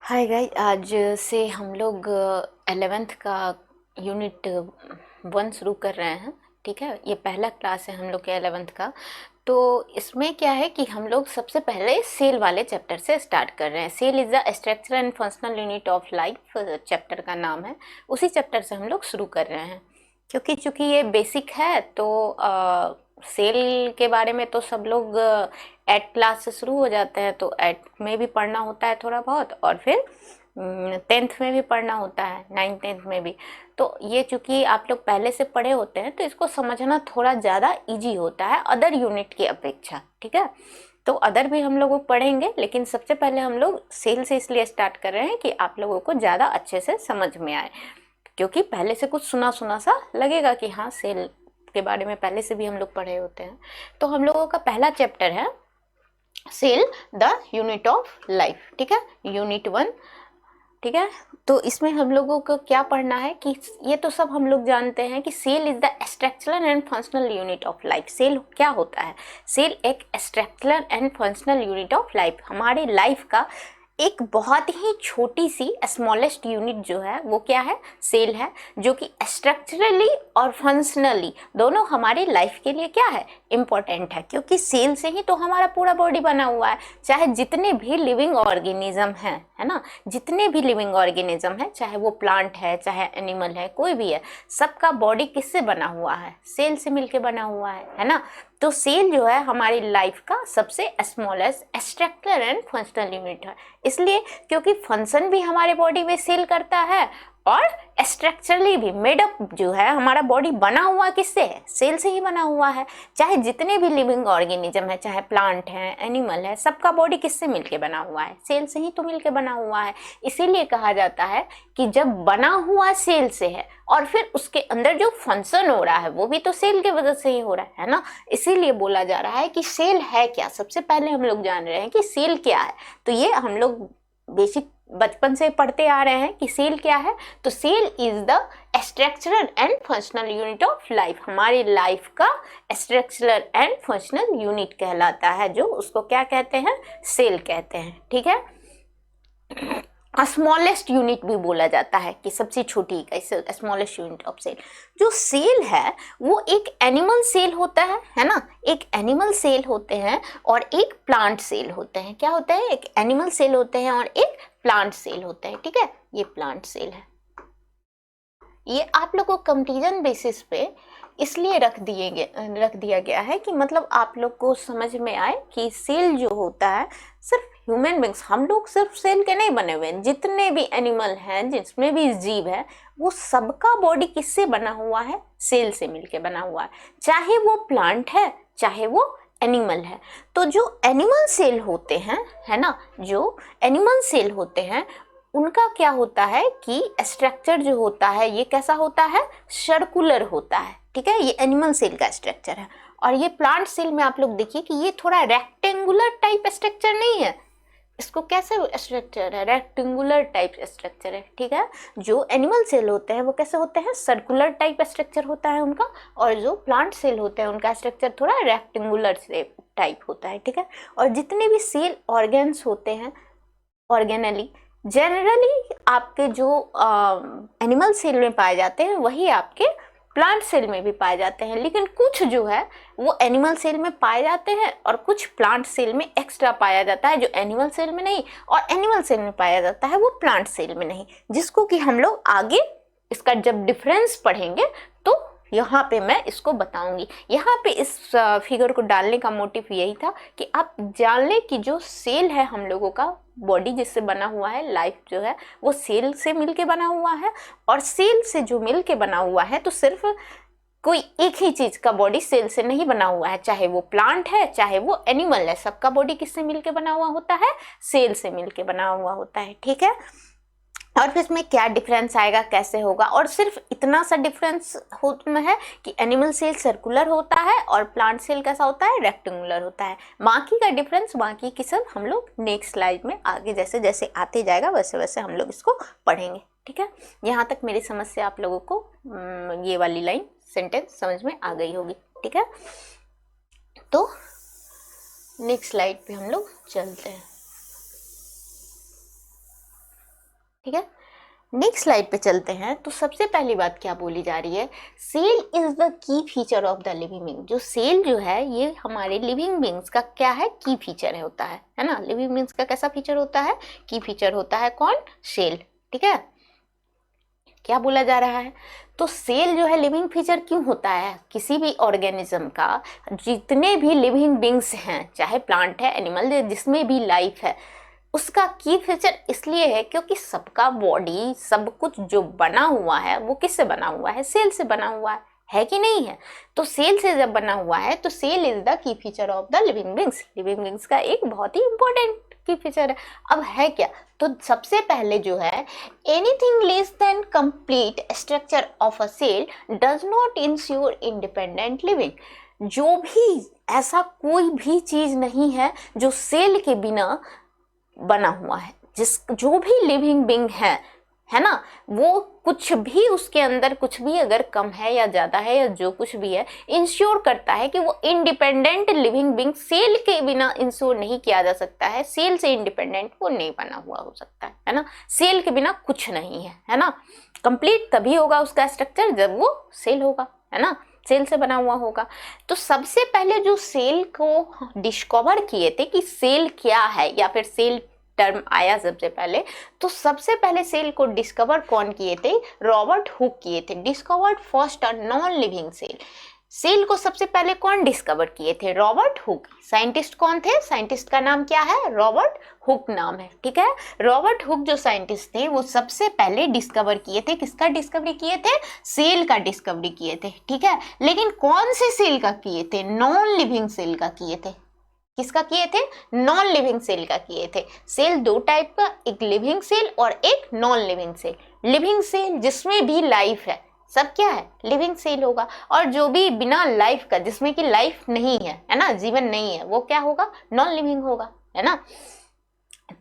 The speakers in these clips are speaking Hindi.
हाय गाइस, आज से हम लोग 11th का यूनिट 1 शुरू कर रहे हैं। ठीक है, ये पहला क्लास है हम लोग के 11th का। तो इसमें क्या है कि हम लोग सबसे पहले सेल वाले चैप्टर से स्टार्ट कर रहे हैं। Cell is the structure and functional unit of life, chapter का नाम है। उसी चैप्टर से हम लोग शुरू कर रहे हैं क्योंकि चूंकि ये बेसिक है तो सेल के बारे में तो सब लोग एट क्लास से शुरू हो जाते हैं, तो एट में भी पढ़ना होता है थोड़ा बहुत, और फिर 10th में भी पढ़ना होता है, 9th 10th में भी। तो ये चूंकि आप लोग पहले से पढ़े होते हैं तो इसको समझना थोड़ा ज़्यादा इजी होता है अदर यूनिट की अपेक्षा। ठीक है, तो अदर भी हम लोग पढ़ेंगे, लेकिन सबसे पहले हम लोग सेल से इसलिए स्टार्ट कर रहे हैं कि आप लोगों को ज़्यादा अच्छे से समझ में आए, क्योंकि पहले से कुछ सुना सुना सा लगेगा कि हाँ सेल के बारे में पहले से भी हम लोग पढ़े होते हैं। तो हम लोगों का पहला चैप्टर है cell the unit of life. ठीक है, यूनिट 1। ठीक है, तो इसमें हम लोगों को क्या पढ़ना है कि ये तो सब हम लोग जानते हैं कि cell is the structural and functional unit of life. Cell क्या होता है? सेल एक structural and functional unit of life, हमारी लाइफ का एक बहुत ही छोटी सी स्मॉलेस्ट यूनिट जो है वो क्या है? सेल है, जो कि स्ट्रक्चरली और फंक्शनली दोनों हमारी लाइफ के लिए क्या है? इम्पोर्टेंट है, क्योंकि सेल से ही तो हमारा पूरा बॉडी बना हुआ है। चाहे जितने भी लिविंग ऑर्गेनिज्म हैं, है ना, जितने भी लिविंग ऑर्गेनिज्म है, चाहे वो प्लांट है चाहे एनिमल है, कोई भी है, सबका बॉडी किससे बना हुआ है? सेल से मिलके बना हुआ है ना। तो सेल जो है हमारी लाइफ का सबसे smallest structural and functional unit है, इसलिए क्योंकि फंक्शन भी हमारे बॉडी में सेल करता है और स्ट्रक्चरली भी मेडअप जो है हमारा बॉडी बना हुआ किससे है? सेल से ही बना हुआ है। चाहे जितने भी लिविंग ऑर्गेनिज्म है, चाहे प्लांट है एनिमल है, सबका बॉडी किससे मिलके बना हुआ है? सेल से ही तो मिलके बना हुआ है। इसीलिए कहा जाता है कि जब बना हुआ सेल से है और फिर उसके अंदर जो फंक्शन हो रहा है वो भी तो सेल के वजह से ही हो रहा है ना। इसीलिए बोला जा रहा है कि सेल है क्या। सबसे पहले हम लोग जान रहे हैं कि सेल क्या है। तो ये हम लोग बेसिक बचपन से पढ़ते आ रहे हैं कि सेल क्या है। तो cell is the structural and functional unit of life, हमारी लाइफ का स्ट्रक्चरल एंड फंक्शनल यूनिट कहलाता है, जो उसको क्या कहते हैं? सेल कहते हैं। ठीक है, स्मॉलेस्ट यूनिट भी बोला जाता है कि सबसे छोटी इकाई, स्मॉलेस्ट यूनिट ऑफ सेल। जो सेल है वो एक एनिमल सेल होता है ना, एक एनिमल सेल होते हैं और एक प्लांट सेल होते हैं। क्या होता है? एक एनिमल सेल होते हैं और एक प्लांट सेल होते हैं। ठीक है, ये प्लांट सेल है। ये आप लोग को कंपैरिजन बेसिस पे इसलिए रख दिया गया है कि मतलब आप लोग को समझ में आए कि सेल जो होता है सिर्फ ह्यूमन बींग्स, हम लोग सिर्फ सेल के नहीं बने हुए हैं, जितने भी एनिमल हैं, जिसमें भी जीव है, वो सबका बॉडी किससे बना हुआ है? सेल से मिलके बना हुआ है। चाहे वो प्लांट है चाहे वो एनिमल है। तो जो एनिमल सेल होते हैं, है ना, जो एनिमल सेल होते हैं उनका क्या होता है कि स्ट्रक्चर जो होता है ये कैसा होता है? सर्कुलर होता है। ठीक है, ये एनिमल सेल का स्ट्रक्चर है। और ये प्लांट सेल में आप लोग देखिए कि ये थोड़ा रेक्टेंगुलर टाइप स्ट्रक्चर नहीं है। इसको कैसे स्ट्रक्चर है? रेक्टेंगुलर टाइप स्ट्रक्चर है। ठीक है, जो एनिमल सेल होते हैं वो कैसे होते हैं? सर्कुलर टाइप स्ट्रक्चर होता है उनका, और जो प्लांट सेल होते हैं उनका स्ट्रक्चर थोड़ा रेक्टेंगुलर टाइप होता है। ठीक है, और जितने भी सेल ऑर्गेन्स होते हैं ऑर्गेनली, जनरली आपके जो एनिमल सेल में पाए जाते हैं वही आपके प्लांट सेल में भी पाए जाते हैं, लेकिन कुछ जो है वो एनिमल सेल में पाए जाते हैं और कुछ प्लांट सेल में एक्स्ट्रा पाया जाता है, जो एनिमल सेल में नहीं, और एनिमल सेल में पाया जाता है वो प्लांट सेल में नहीं, जिसको कि हम लोग आगे इसका जब डिफरेंस पढ़ेंगे तो यहाँ पे मैं इसको बताऊंगी। यहाँ पे इस फिगर को डालने का मोटिव यही था कि आप जान लें कि जो सेल है हम लोगों का बॉडी जिससे बना हुआ है, लाइफ जो है वो सेल से मिलके बना हुआ है, और सेल से जो मिलके बना हुआ है तो सिर्फ कोई एक ही चीज का बॉडी सेल से नहीं बना हुआ है, चाहे वो प्लांट है चाहे वो एनिमल है, सबका बॉडी किससे मिलके बना हुआ होता है? सेल से मिलके बना हुआ होता है। ठीक है, और फिर इसमें क्या डिफरेंस आएगा, कैसे होगा? और सिर्फ इतना सा डिफरेंस है कि एनिमल सेल सर्कुलर होता है और प्लांट सेल कैसा होता है? रेक्टेंगुलर होता है। बाकी का डिफरेंस, बाकी की सब हम लोग नेक्स्ट स्लाइड में आगे जैसे जैसे आते जाएगा वैसे वैसे हम लोग इसको पढ़ेंगे। ठीक है, यहाँ तक मेरी समझ से आप लोगों को ये वाली लाइन सेंटेंस समझ में आ गई होगी। ठीक है, तो नेक्स्ट स्लाइड पे हम लोग चलते हैं। ठीक है, नेक्स्ट स्लाइड पे चलते हैं। तो सबसे पहली बात क्या बोली जा रही है, cell is the key feature of the living being. जो सेल जो है ये हमारे लिविंग बीइंग्स का क्या है, की फीचर होता है ना। लिविंग बीइंग्स का कैसा फीचर होता है, की फीचर होता है। कौन, सेल। ठीक है, क्या बोला जा रहा है, तो सेल जो है लिविंग फीचर क्यों होता है किसी भी ऑर्गेनिज्म का। जितने भी लिविंग बीइंग्स हैं, चाहे प्लांट है, एनिमल है, जिसमें भी लाइफ है, उसका की फीचर इसलिए है क्योंकि सबका बॉडी, सब कुछ जो बना हुआ है वो किससे बना हुआ है, सेल से बना हुआ है कि नहीं है। तो सेल से जब बना हुआ है तो cell is the key feature of the living beings. Living beings का एक बहुत ही इंपॉर्टेंट की फीचर है। अब है क्या, तो सबसे पहले जो है, anything less than complete structure of a cell does not ensure independent living. जो भी ऐसा कोई भी चीज नहीं है जो सेल के बिना बना हुआ है। जो भी लिविंग बीइंग है ना, वो कुछ भी उसके अंदर कुछ भी अगर कम है या ज्यादा है या जो कुछ भी है, इंश्योर करता है कि वो इंडिपेंडेंट लिविंग बीइंग। सेल के बिना इंश्योर नहीं किया जा सकता है, सेल से इंडिपेंडेंट वो नहीं बना हुआ हो सकता है ना। सेल के बिना कुछ नहीं है ना। कंप्लीट तभी होगा उसका स्ट्रक्चर जब वो सेल होगा, है ना, सेल से बना हुआ होगा। तो सबसे पहले जो सेल को डिस्कवर किए थे कि सेल क्या है, या फिर सेल टर्म आया सबसे पहले, तो सबसे पहले सेल को डिस्कवर कौन किए थे, रॉबर्ट हुक किए थे। Discovered first a non living cell. Cell को सबसे पहले कौन डिस्कवर किए थे, रॉबर्ट हुक। साइंटिस्ट कौन थे, साइंटिस्ट का नाम क्या है, रॉबर्ट हुक नाम है। ठीक है, रॉबर्ट हुक जो साइंटिस्ट थे वो सबसे पहले डिस्कवर किए थे, किसका डिस्कवरी किए थे, सेल का डिस्कवरी किए थे। ठीक है, लेकिन कौन से सेल का किए थे, नॉन लिविंग सेल का किए थे। किसका किए थे, नॉन लिविंग सेल का किए थे। सेल दो टाइप का, एक लिविंग सेल और एक non living cell. Living cell जिसमें भी लाइफ है, सब क्या है, लिविंग सेल होगा। और जो भी बिना लाइफ का, जिसमें कि लाइफ नहीं है ना, जीवन नहीं है, वो क्या होगा, नॉन लिविंग होगा, है ना।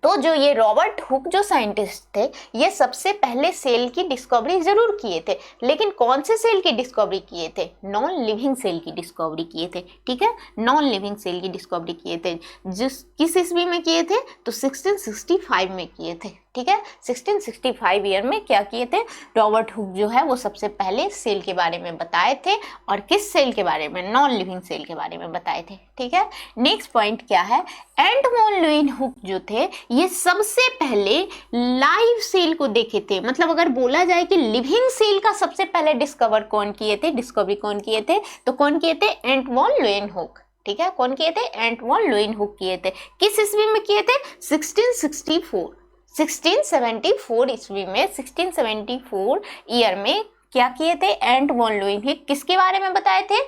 तो जो ये रॉबर्ट हुक जो साइंटिस्ट थे, ये सबसे पहले सेल की डिस्कवरी जरूर किए थे, लेकिन कौन से सेल की डिस्कवरी किए थे, नॉन लिविंग सेल की डिस्कवरी किए थे। ठीक है, नॉन लिविंग सेल की डिस्कवरी किए थे। किस ईस्वी में किए थे, तो 1665 में किए थे। ठीक है, 1665 ईयर में क्या किए थे, रॉबर्ट हुक जो है वो सबसे पहले सेल के बारे में बताए थे। और किस सेल के बारे में, नॉन लिविंग सेल के बारे में बताए थे। ठीक है, नेक्स्ट पॉइंट क्या है, एडमंड लुईस हुक जो थे ये सबसे पहले लाइव सेल को देखे थे। मतलब अगर बोला जाए कि लिविंग सेल का सबसे पहले डिस्कवरी कौन किए थे, तो कौन किए थे, एडमंड लुईस हुक। ठीक है, कौन किए थे, एडमंड लुईस हुक किए थे। किस ईस्वी में किए थे, 1674 ईस्वी में, 1674 ईयर में क्या किए थे, एडमंड लुईस हुक किसके बारे में बताए थे,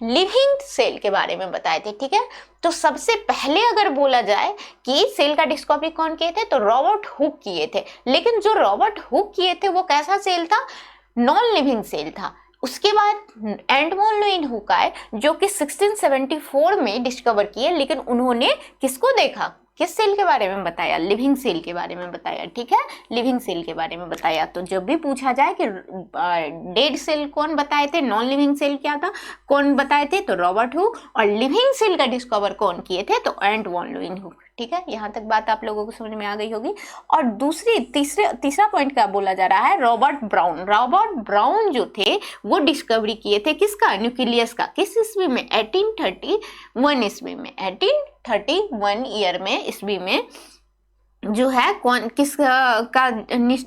लिविंग सेल के बारे में बताए थे। ठीक है, तो सबसे पहले अगर बोला जाए कि सेल का डिस्कवरी कौन किए थे, तो रॉबर्ट हुक किए थे। लेकिन जो रॉबर्ट हुक किए थे वो कैसा सेल था, नॉन लिविंग सेल था। उसके बाद एडमंड लुईस हुक आए जो कि 1674 में डिस्कवर किए, लेकिन उन्होंने किसको देखा, किस सेल के बारे में बताया, लिविंग सेल के बारे में बताया। ठीक है, लिविंग सेल के बारे में बताया। तो जब भी पूछा जाए कि डेड सेल कौन बताए थे, नॉन लिविंग सेल क्या था, कौन बताए थे, तो रॉबर्ट हुक। और लिविंग सेल का डिस्कवर कौन किए थे, तो एडमंड लुईस हुक। ठीक है, यहाँ तक बात आप लोगों को समझ में आ गई होगी। और तीसरा पॉइंट क्या बोला जा रहा है, रॉबर्ट ब्राउन जो थे वो डिस्कवरी किए थे किसका, न्यूक्लियस का। किस ईस्वी में, 1831 ईस्वी में, 1831 ईयर में, ईस्वी में जो है कौन किस का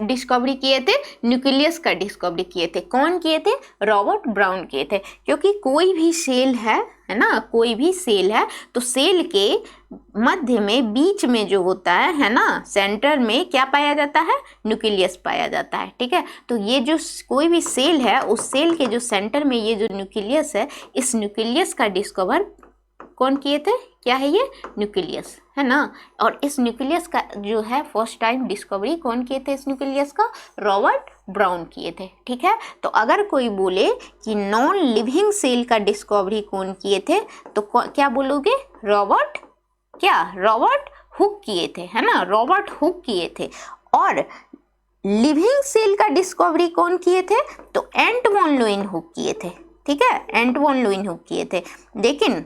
डिस्कवरी किए थे, न्यूक्लियस का डिस्कवरी किए थे। कौन किए थे, रॉबर्ट ब्राउन किए थे। क्योंकि कोई भी सेल है ना, कोई भी सेल है तो सेल के मध्य में, बीच में जो होता है ना, सेंटर में क्या पाया जाता है, न्यूक्लियस पाया जाता है। ठीक है, तो ये जो कोई भी सेल है, उस सेल के जो सेंटर में ये जो न्यूक्लियस है, इस न्यूक्लियस का डिस्कवर कौन किए थे, क्या है ये, न्यूक्लियस, है ना। और इस न्यूक्लियस का जो है फर्स्ट टाइम डिस्कवरी कौन किए थे, इस न्यूक्लियस का, रॉबर्ट ब्राउन किए थे। ठीक है, तो अगर कोई बोले कि नॉन लिविंग सेल का डिस्कवरी कौन किए थे, तो क्या बोलोगे, रॉबर्ट हुक किए थे, है ना, रॉबर्ट हुक किए थे। और लिविंग सेल का डिस्कवरी कौन किए थे, तो एडमंड लुईस हुक किए थे। ठीक है, एडमंड लुईस हुक किए थे। लेकिन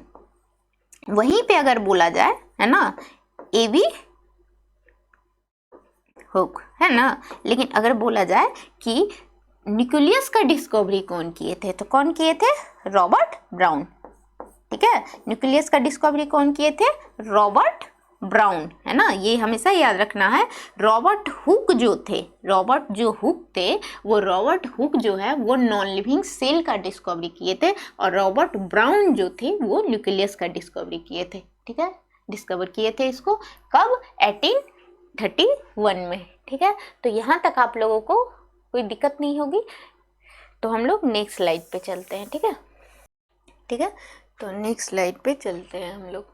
वहीं पे अगर बोला जाए, है ना, एबी हुक, है ना। लेकिन अगर बोला जाए कि न्यूक्लियस का डिस्कवरी कौन किए थे, तो कौन किए थे? Robert brown. ठीक है, न्यूक्लियस का डिस्कवरी कौन किए थे? रॉबर्ट ब्राउन, है ना। ये हमेशा याद रखना है। रॉबर्ट हुक जो थे, रॉबर्ट जो हुक थे, वो रॉबर्ट हुक जो है वो नॉन लिविंग सेल का डिस्कवरी किए थे, और रॉबर्ट ब्राउन जो थे वो न्यूक्लियस का डिस्कवरी किए थे। ठीक है, डिस्कवर किए थे इसको कब? 1831 में। ठीक है, तो यहाँ तक आप लोगों को कोई दिक्कत नहीं होगी। तो हम लोग नेक्स्ट स्लाइड पे चलते हैं। ठीक है, ठीक है, तो नेक्स्ट स्लाइड पे चलते हैं हम लोग।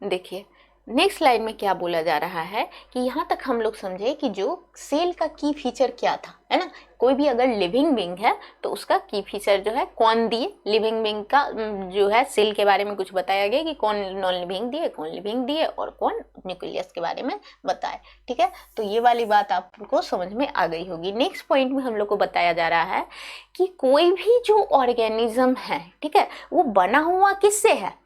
देखिए नेक्स्ट स्लाइड में क्या बोला जा रहा है कि यहाँ तक हम लोग समझे कि जो सेल का की फीचर क्या था, है ना। कोई भी अगर लिविंग बीइंग है तो उसका की फीचर जो है कौन दिए, लिविंग बीइंग का जो है सेल के बारे में कुछ बताया गया कि कौन नॉन लिविंग दिए, कौन लिविंग दिए, और कौन न्यूक्लियस के बारे में बताए। ठीक है, तो ये वाली बात आपको समझ में आ गई होगी। नेक्स्ट पॉइंट में हम लोग को बताया जा रहा है कि कोई भी जो ऑर्गेनिज्म है, ठीक है, वो बना हुआ किससे है?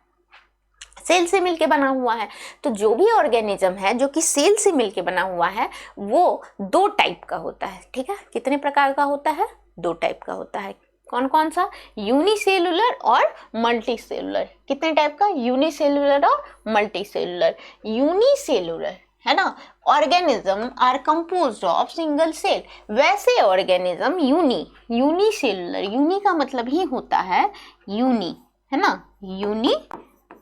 सेल से मिलके बना हुआ है। तो जो भी ऑर्गेनिज्म है जो कि सेल से मिलके बना हुआ है वो दो टाइप का होता है। ठीक है, कितने प्रकार का होता है? दो टाइप का होता है। कौन कौन सा? यूनिसेलुलर और मल्टी सेलुलर। कितने टाइप का? यूनिसेलुलर और मल्टी सेलुलर। यूनिसेलुलर, है ना, organism are composed of single cell. वैसे ऑर्गेनिज्म यूनिसेलुलर, यूनि का मतलब ही होता है यूनि, है ना, यूनि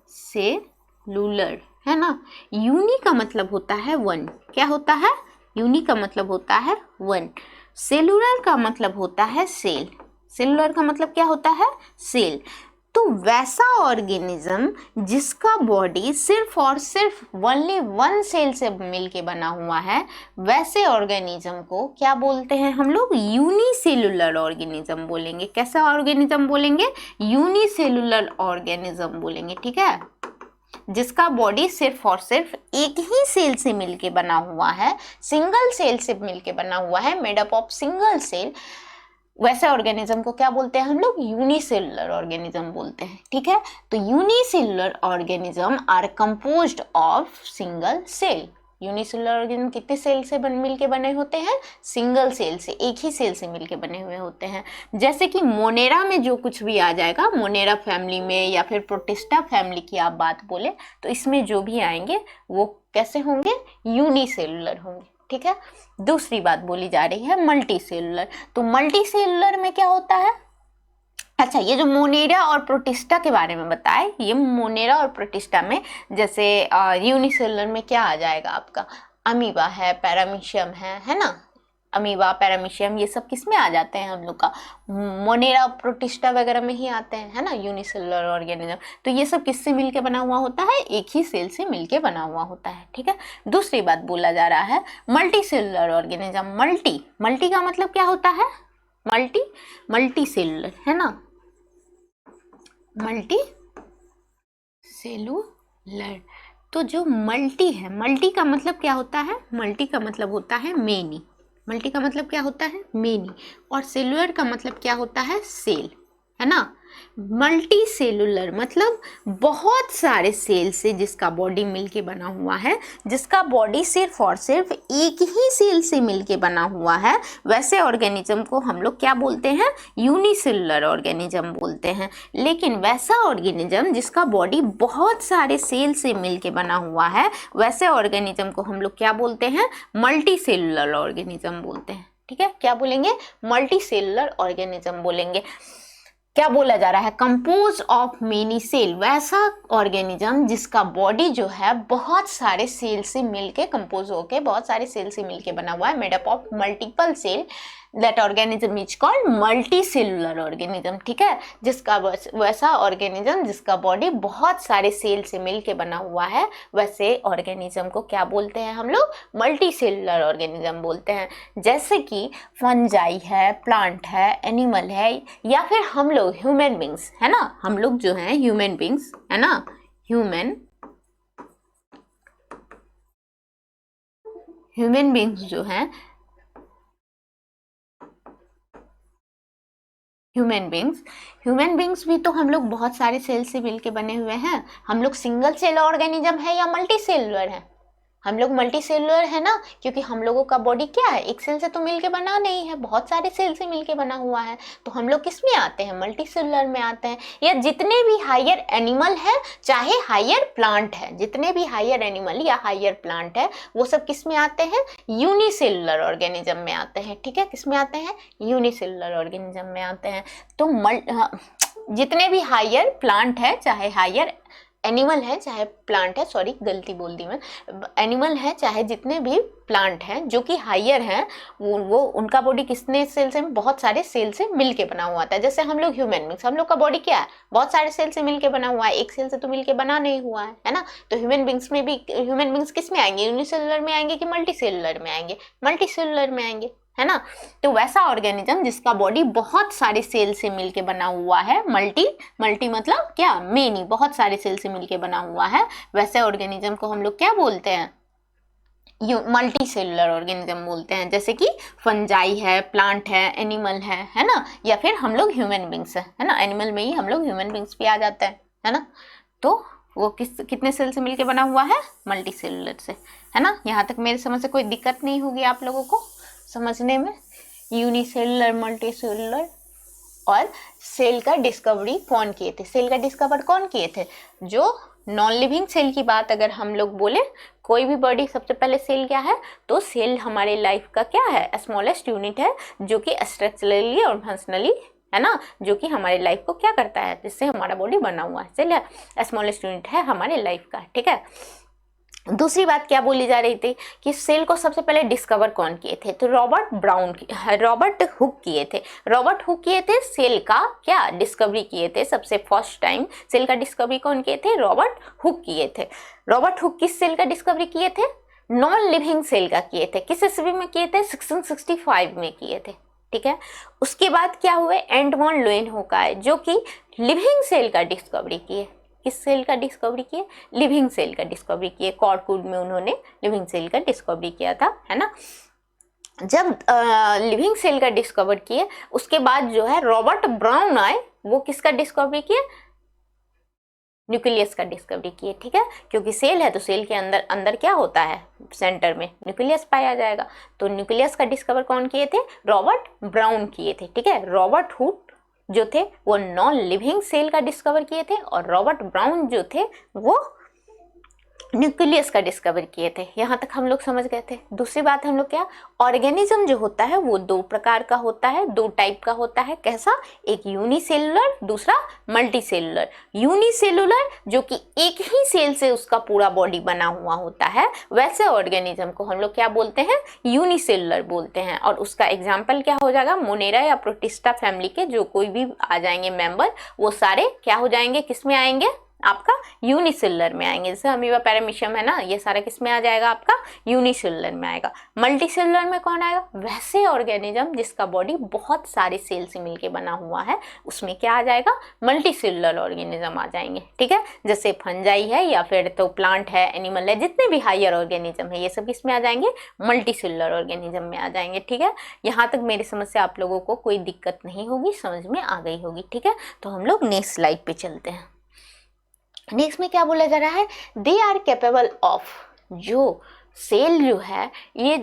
सेलुलर, है ना। यूनि का मतलब होता है वन। क्या होता है? यूनि का मतलब होता है वन। सेलुलर का मतलब होता है सेल। सेलुलर का मतलब क्या होता है? सेल। तो वैसा ऑर्गेनिज्म जिसका बॉडी सिर्फ और सिर्फ ओनली वन सेल से मिलके बना हुआ है, वैसे ऑर्गेनिज्म को क्या बोलते हैं हम लोग? यूनिसेलुलर ऑर्गेनिज्म बोलेंगे। कैसा ऑर्गेनिज्म बोलेंगे? यूनिसेलुलर ऑर्गेनिज्म बोलेंगे। ठीक है, जिसका बॉडी सिर्फ और सिर्फ एक ही सेल से मिलके बना हुआ है, सिंगल सेल से मिलके बना हुआ है, made up of single cell, वैसे ऑर्गेनिज्म को क्या बोलते हैं हम लोग? यूनिसेलुलर ऑर्गेनिज्म बोलते हैं। ठीक है, तो unicellular organism are composed of single cell. Unicellular organism कितने सेल से मिलके बने होते हैं? सिंगल सेल से, एक ही सेल से मिलके बने हुए होते हैं। जैसे कि मोनेरा में जो कुछ भी आ जाएगा, मोनेरा फैमिली में या फिर प्रोटिस्टा फैमिली की आप बात बोले तो इसमें जो भी आएंगे वो कैसे होंगे? यूनिसेलुलर होंगे। ठीक है, दूसरी बात बोली जा रही है मल्टी सेलुलर। तो मल्टी सेलुलर में क्या होता है? अच्छा, ये जो मोनेरा और प्रोटिस्टा के बारे में बताए, ये मोनेरा और प्रोटिस्टा में जैसे यूनिसेलुलर में क्या आ जाएगा आपका? अमीबा है, पैरामीशियम है ना। अमीबा, पैरामीशियम, ये सब किस में आ जाते हैं हम लोग का? मोनेरा, प्रोटिस्टा वगैरह में ही आते हैं, है ना, यूनिसेलुलर ऑर्गेनिज्म। तो ये सब किससे मिलके बना हुआ होता है? एक ही सेल से मिलके बना हुआ होता है। ठीक है, दूसरी बात बोला जा रहा है मल्टी सेलुलर ऑर्गेनिज्म। मल्टी का मतलब क्या होता है? मल्टी सेलुलर, है ना, मल्टी सेलुलर। तो जो मल्टी है, मल्टी का मतलब क्या होता है? मल्टी का मतलब होता है मेनी। मल्टी का मतलब क्या होता है? मेनी। और सेलुलर का मतलब क्या होता है? सेल, है ना। मल्टी सेलुलर मतलब बहुत सारे सेल से जिसका बॉडी मिलके बना हुआ है, जिसका बॉडी सिर्फ और सिर्फ एक ही सेल से मिलके बना हुआ है, वैसे ऑर्गेनिज्म को हम लोग क्या बोलते हैं? यूनिसेलुलर ऑर्गेनिज्म बोलते हैं। लेकिन वैसा ऑर्गेनिज्म जिसका बॉडी बहुत सारे सेल से मिलके बना हुआ है, वैसे ऑर्गेनिज्म को हम लोग क्या बोलते हैं? मल्टी सेलुलर ऑर्गेनिज्म बोलते हैं। ठीक है, क्या बोलेंगे? मल्टी सेलुलर ऑर्गेनिज्म बोलेंगे। क्या बोला जा रहा है? कंपोज ऑफ मेनी सेल, वैसा ऑर्गेनिज्म जिसका बॉडी जो है बहुत सारे सेल से मिलके कंपोज होके, बहुत सारे सेल से मिलके बना हुआ है, made up of multiple cell, that organism is called multicellular organism. ठीक है, जिसका वैसा ऑर्गेनिज्म जिसका बॉडी बहुत सारे सेल से मिलके बना हुआ है, वैसे ऑर्गेनिज्म को क्या बोलते हैं हम लोग? मल्टी सेलुलर ऑर्गेनिज्म बोलते हैं। जैसे कि फंजाई है, प्लांट है, एनिमल है, या फिर हम लोग ह्यूमन बींग्स, है ना, हम लोग जो हैं ह्यूमन बींग्स, है ना, ह्यूमन बींग्स जो हैं, ह्यूमन बींग्स भी तो हम लोग बहुत सारे सेल से मिलके बने हुए हैं। हम लोग सिंगल सेल ऑर्गेनिज्म है या मल्टी सेलुलर है? हम लोग मल्टी सेलुलर है ना, क्योंकि हम लोगों का बॉडी क्या है, एक सेल से तो मिलके बना नहीं है, बहुत सारे सेल से मिलके बना हुआ है। तो हम लोग किस में आते हैं, मल्टी सेलुलर में आते हैं। या जितने भी हायर एनिमल है चाहे हायर प्लांट है, जितने भी हायर एनिमल या हायर प्लांट है वो सब किस में आते हैं, यूनिसेलुलर ऑर्गेनिज्म में आते हैं। ठीक है, किस में आते हैं, यूनिसेलुलर ऑर्गेनिज्म में आते हैं। तो जितने भी हायर प्लांट है चाहे हायर एनिमल है चाहे प्लांट है, सॉरी गलती बोल दी मैं, एनिमल है चाहे जितने भी प्लांट हैं जो कि हायर हैं, वो उनका बॉडी कितने सेल से, बहुत सारे सेल से मिलके बना हुआ था। जैसे हम लोग ह्यूमन बींग्स, हम लोग का बॉडी क्या है, बहुत सारे सेल से मिलके बना हुआ है, एक सेल से तो मिलके बना नहीं हुआ है ना। तो ह्यूमन बींग्स में भी, ह्यूमन बींग्स किस में आएंगे, यूनिसेलुलर में आएंगे कि मल्टी सेलुलर में आएंगे, मल्टी सेलुलर में आएंगे, है ना। तो वैसा ऑर्गेनिज्म जिसका बॉडी बहुत सारे सेल से मिलके बना हुआ है, मल्टी मतलब क्या, मेनी, बहुत सारे सेल से मिलके बना हुआ है, वैसे ऑर्गेनिज्म को हम लोग क्या बोलते हैं, मल्टी सेलुलर ऑर्गेनिज्म बोलते हैं। जैसे कि फंजाई है, प्लांट है, एनिमल है ना, या फिर हम लोग ह्यूमन बींग्स है ना, एनिमल में ही हम लोग ह्यूमन बींग्स भी आ जाते हैं, है ना। तो वो कितने सेल से मिलके बना हुआ है, मल्टी सेलुलर से, है ना। यहाँ तक मेरी समझ से कोई दिक्कत नहीं होगी आप लोगों को समझने में। Unicellular, multi cellular. और सेल का डिस्कवरी कौन किए थे, सेल का डिस्कवर कौन किए थे, जो नॉन लिविंग सेल की बात अगर हम लोग बोले, कोई भी बॉडी, सबसे पहले सेल क्या है, तो सेल हमारे लाइफ का क्या है, स्मॉलेस्ट यूनिट है, जो कि स्ट्रक्चरली और फंक्शनली, है ना, जो कि हमारे लाइफ को क्या करता है, जिससे हमारा बॉडी बना हुआ है, सेल है, स्मॉलेस्ट यूनिट है हमारे लाइफ का। ठीक है, दूसरी बात क्या बोली जा रही थी कि सेल को सबसे पहले डिस्कवर कौन किए थे, तो रॉबर्ट हुक किए थे। रॉबर्ट हुक किए थे सेल का क्या डिस्कवरी किए थे, सबसे फर्स्ट टाइम सेल का डिस्कवरी कौन किए थे, रॉबर्ट हुक किए थे। रॉबर्ट हुक किस सेल का डिस्कवरी किए थे, नॉन लिविंग सेल का किए थे। किस ईस्वी में किए थे, 1665 में किए थे। ठीक है, उसके बाद क्या हुए, एडमंड लुएनहुक आए, जो कि लिविंग सेल का डिस्कवरी किए। किस सेल का डिस्कवरी किए, लिविंग सेल का डिस्कवरी किए। कॉर्कवुड में उन्होंने लिविंग सेल का डिस्कवरी किया था, है ना। जब लिविंग सेल का डिस्कवर किए, उसके बाद जो है रॉबर्ट ब्राउन आए, वो किसका डिस्कवरी किए, न्यूक्लियस का डिस्कवरी किए। ठीक है, क्योंकि सेल है तो सेल के अंदर अंदर क्या होता है, सेंटर में न्यूक्लियस पाया जाएगा। तो न्यूक्लियस का डिस्कवर कौन किए थे, रॉबर्ट ब्राउन किए थे। ठीक है, रॉबर्ट हुक जो थे वो नॉन लिविंग सेल का डिस्कवर किए थे, और रॉबर्ट ब्राउन जो थे वो न्यूक्लियस का डिस्कवर किए थे। यहाँ तक हम लोग समझ गए थे। दूसरी बात हम लोग क्या, ऑर्गेनिज्म जो होता है वो दो प्रकार का होता है, दो टाइप का होता है। कैसा, एक यूनिसेलुलर, दूसरा मल्टी सेलुलर। यूनिसेलुलर जो कि एक ही सेल से उसका पूरा बॉडी बना हुआ होता है, वैसे ऑर्गेनिज्म को हम लोग क्या बोलते हैं, यूनिसेलुलर बोलते हैं। और उसका एग्जाम्पल क्या हो जाएगा, मोनेरा या प्रोटिस्टा फैमिली के जो कोई भी आ जाएंगे मेंबर, वो सारे क्या हो जाएंगे, किस में आएंगे, आपका यूनिसेलुलर में आएंगे। जैसे अमीबा पैरामीशियम है ना, ये सारा किस में आ जाएगा, आपका यूनिसेलुलर में आएगा। मल्टी सेलुलर में कौन आएगा, वैसे ऑर्गेनिज्म जिसका बॉडी बहुत सारे सेल से मिलके बना हुआ है, उसमें क्या आ जाएगा, मल्टी सेलुलर ऑर्गेनिज्म आ जाएंगे। ठीक है, जैसे फंजाई है या फिर तो प्लांट है, एनिमल है, जितने भी हायर ऑर्गेनिज्म है, ये सब किस में आ जाएंगे, मल्टी सेलुलर ऑर्गेनिज्म में आ जाएंगे। ठीक है, यहाँ तक मेरी समझ से आप लोगों को कोई दिक्कत नहीं होगी, समझ में आ गई होगी। ठीक है, तो हम लोग नेक्स्ट स्लाइड पे चलते हैं। नेक्स्ट में क्या बोला जा रहा है, दे आर कैपेबल ऑफ, जो सेल जो है ये